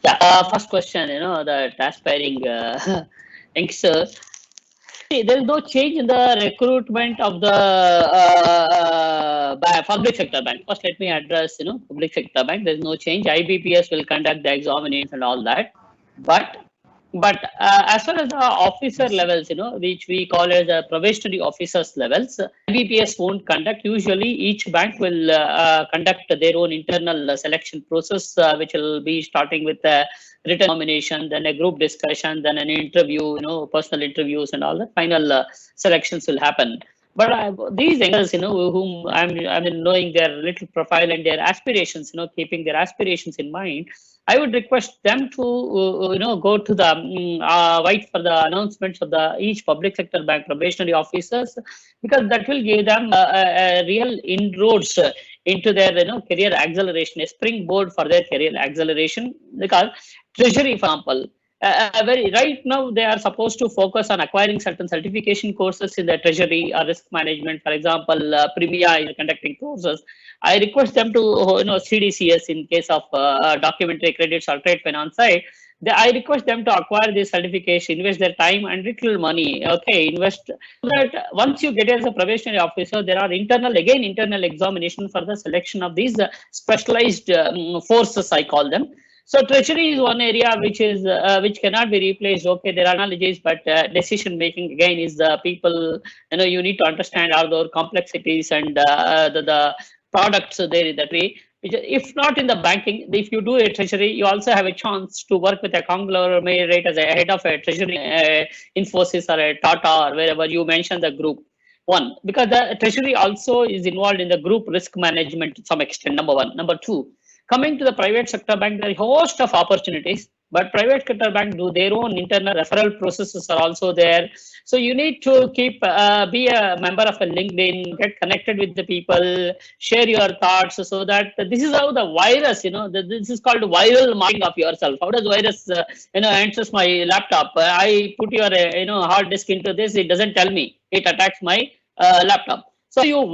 Yeah, first question, the aspiring youngster. See, there is no change in the recruitment of the public sector bank. First, let me address, public sector bank. There's no change. IBPS will conduct the examinations and all that. But as far as the officer levels, which we call as the probationary officers levels, IBPS won't conduct. Usually, each bank will conduct their own internal selection process, which will be starting with a written nomination, then a group discussion, then an interview, personal interviews and all that. Final selections will happen. But these youngers, whom I'm knowing their little profile and their aspirations, keeping their aspirations in mind, I would request them to, go to the wait for the announcements of each public sector bank probationary officers, because that will give them a real inroads into their, career acceleration, a springboard for their career acceleration. Because Treasury, for example, right now they are supposed to focus on acquiring certain certification courses in the treasury or risk management. For example, Premia is conducting courses. I request them to, CDCS in case of documentary credits or trade finance side. I request them to acquire this certification, invest their time and little money. Okay, invest so that once you get as a probationary officer, there are internal examination for the selection of these specialized forces, I call them. So treasury is one area which is which cannot be replaced. Okay, there are analogies, but decision making again is the people. You need to understand all those complexities and the products there in the tree. If not in the banking, if you do a treasury, you also have a chance to work with a conglomerate as a head of a treasury, Infosys or a Tata or wherever you mention the group. One, because the treasury also is involved in the group risk management to some extent. Number one. Number two. Coming to the private sector bank, there are a host of opportunities, but private sector bank do their own internal referral processes are also there. So you need to keep, be a member of a LinkedIn, get connected with the people, share your thoughts so that this is how the virus, this is called viral marketing of yourself. How does virus, enters my laptop? I put your, hard disk into this, it doesn't tell me, it attacks my laptop. So you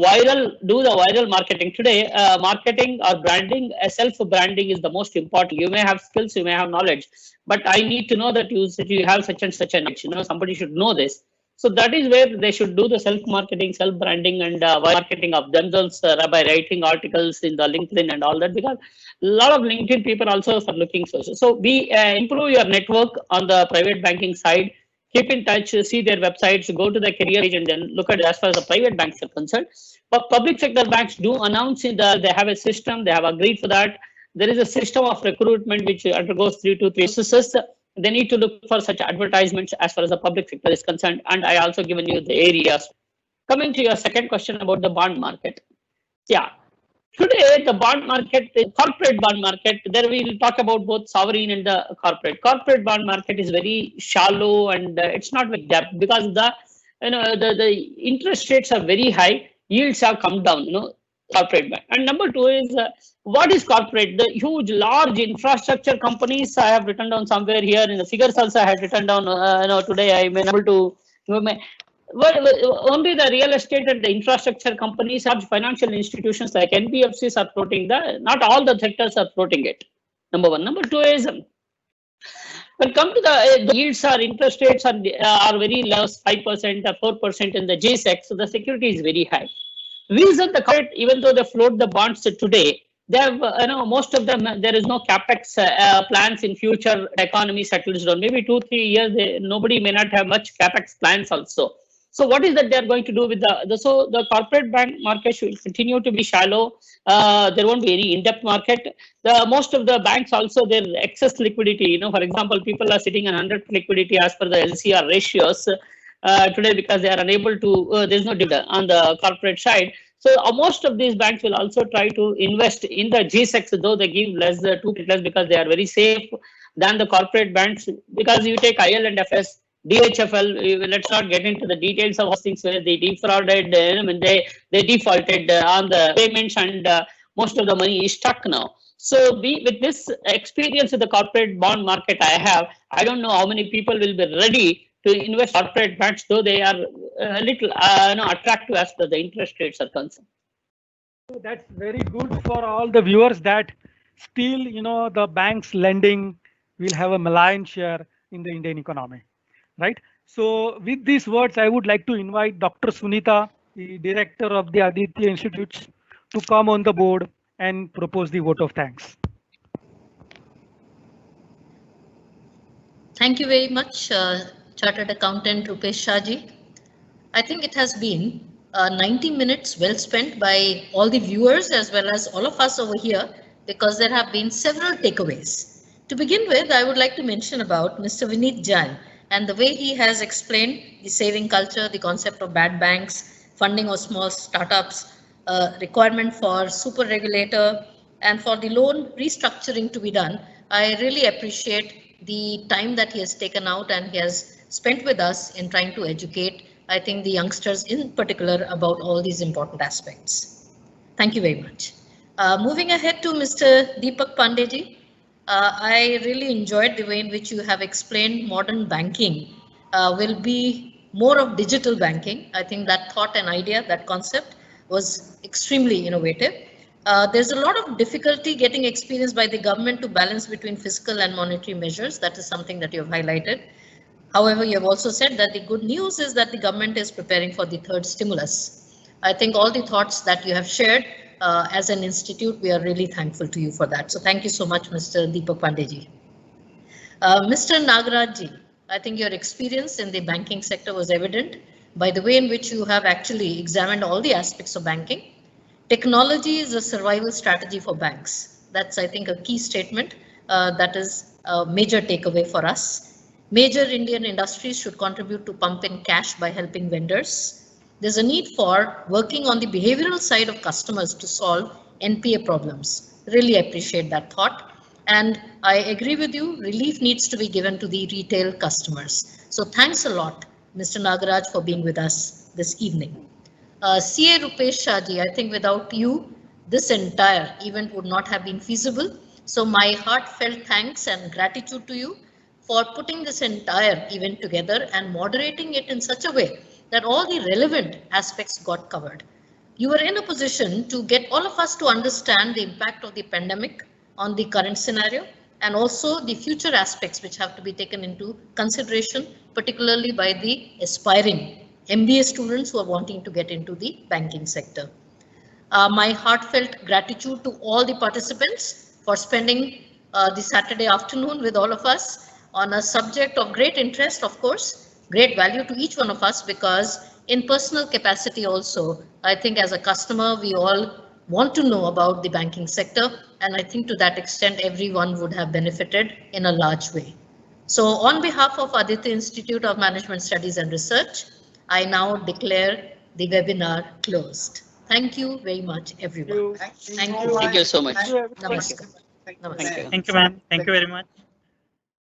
do the viral marketing today. Marketing or branding, self-branding is the most important. You may have skills, you may have knowledge, but I need to know that you have such and such a knowledge. Somebody should know this. So that is where they should do the self-marketing, self-branding, and marketing of themselves by writing articles in the LinkedIn and all that. Because a lot of LinkedIn people also are looking social. So we improve your network on the private banking side. Keep in touch, see their websites, go to the career page and then look at it as far as the private banks are concerned. But public sector banks do announce they have a system, they have agreed for that. There is a system of recruitment which undergoes 3 to 3 processes. They need to look for such advertisements as far as the public sector is concerned. And I also given you the areas. Coming to your second question about the bond market. Yeah. Today, the bond market, the corporate bond market, there we will talk about both sovereign and the corporate. Corporate bond market is very shallow and it's not very depth because the interest rates are very high, yields have come down, corporate bank. And number two is what is corporate? The huge, large infrastructure companies I have written down somewhere here in the figures also I had written down. Today I may able to. Only the real estate and the infrastructure companies, large financial institutions like NBFCs are floating not all the sectors are floating it. Number one. Number two is when come to the yields or interest rates are very low, 5% or 4% in the G-Sec, so the security is very high. Reason the corporate, even though they float the bonds today, they have, most of them, there is no capex plans in future. Economy settles down. Maybe 2-3 years, nobody may not have much capex plans also. So what is that they are going to do with so the corporate bank market should continue to be shallow. There won't be any in-depth market. Most of the banks also, their excess liquidity, for example, people are sitting on 100 liquidity as per the LCR ratios today because they are unable to, there's no dividend on the corporate side. So most of these banks will also try to invest in the G-Secs, though they give less because they are very safe than the corporate banks. Because you take IL and FS, DHFL, let's not get into the details of things where they defrauded, they defaulted on the payments and most of the money is stuck now. So with this experience of the corporate bond market I don't know how many people will be ready to invest corporate banks, though they are a little attractive as per the interest rates are concerned. So that's very good for all the viewers that still, the banks lending will have a malign share in the Indian economy, right? So with these words, I would like to invite Dr. Sunita, the director of the Aditya Institutes, to come on the board and propose the vote of thanks. Thank you very much, Chartered Accountant Rupesh Shahji. I think it has been 90 minutes well spent by all the viewers as well as all of us over here, because there have been several takeaways. To begin with, I would like to mention about Mr. Vineet Jain and the way he has explained the saving culture, the concept of bad banks, funding of small startups, requirement for super regulator, and for the loan restructuring to be done. I really appreciate the time that he has taken out and he has spent with us in trying to educate, I think, the youngsters in particular about all these important aspects. Thank you very much. Moving ahead to Mr. Deepak Pandeyji, I really enjoyed the way in which you have explained modern banking will be more of digital banking. I think that thought and idea, that concept was extremely innovative. There's a lot of difficulty getting experienced by the government to balance between fiscal and monetary measures. That is something that you have highlighted. However, you have also said that the good news is that the government is preparing for the third stimulus. I think all the thoughts that you have shared as an institute, we are really thankful to you for that. So thank you so much, Mr. Deepak Pandeyji. Mr. Nagarajji, I think your experience in the banking sector was evident by the way in which you have actually examined all the aspects of banking. Technology is a survival strategy for banks. That's, I think, a key statement that is a major takeaway for us. Major Indian industries should contribute to pump in cash by helping vendors. There's a need for working on the behavioral side of customers to solve NPA problems. Really appreciate that thought. And I agree with you, relief needs to be given to the retail customers. So thanks a lot, Mr. Nagaraj, for being with us this evening. CA Rupesh Shahji, I think without you, this entire event would not have been feasible. So my heartfelt thanks and gratitude to you for putting this entire event together and moderating it in such a way that all the relevant aspects got covered. You were in a position to get all of us to understand the impact of the pandemic on the current scenario and also the future aspects which have to be taken into consideration, particularly by the aspiring MBA students who are wanting to get into the banking sector. My heartfelt gratitude to all the participants for spending the Saturday afternoon with all of us on a subject of great interest, of course, great value to each one of us, because in personal capacity also, I think as a customer, we all want to know about the banking sector. And I think to that extent, everyone would have benefited in a large way. So on behalf of Aditya Institute of Management Studies and Research, I now declare the webinar closed. Thank you very much, everyone. Thank you. Thank you. Thank you so much. Namaskar. Thank Namaskar. you. Thank you, ma'am. Thank you very much.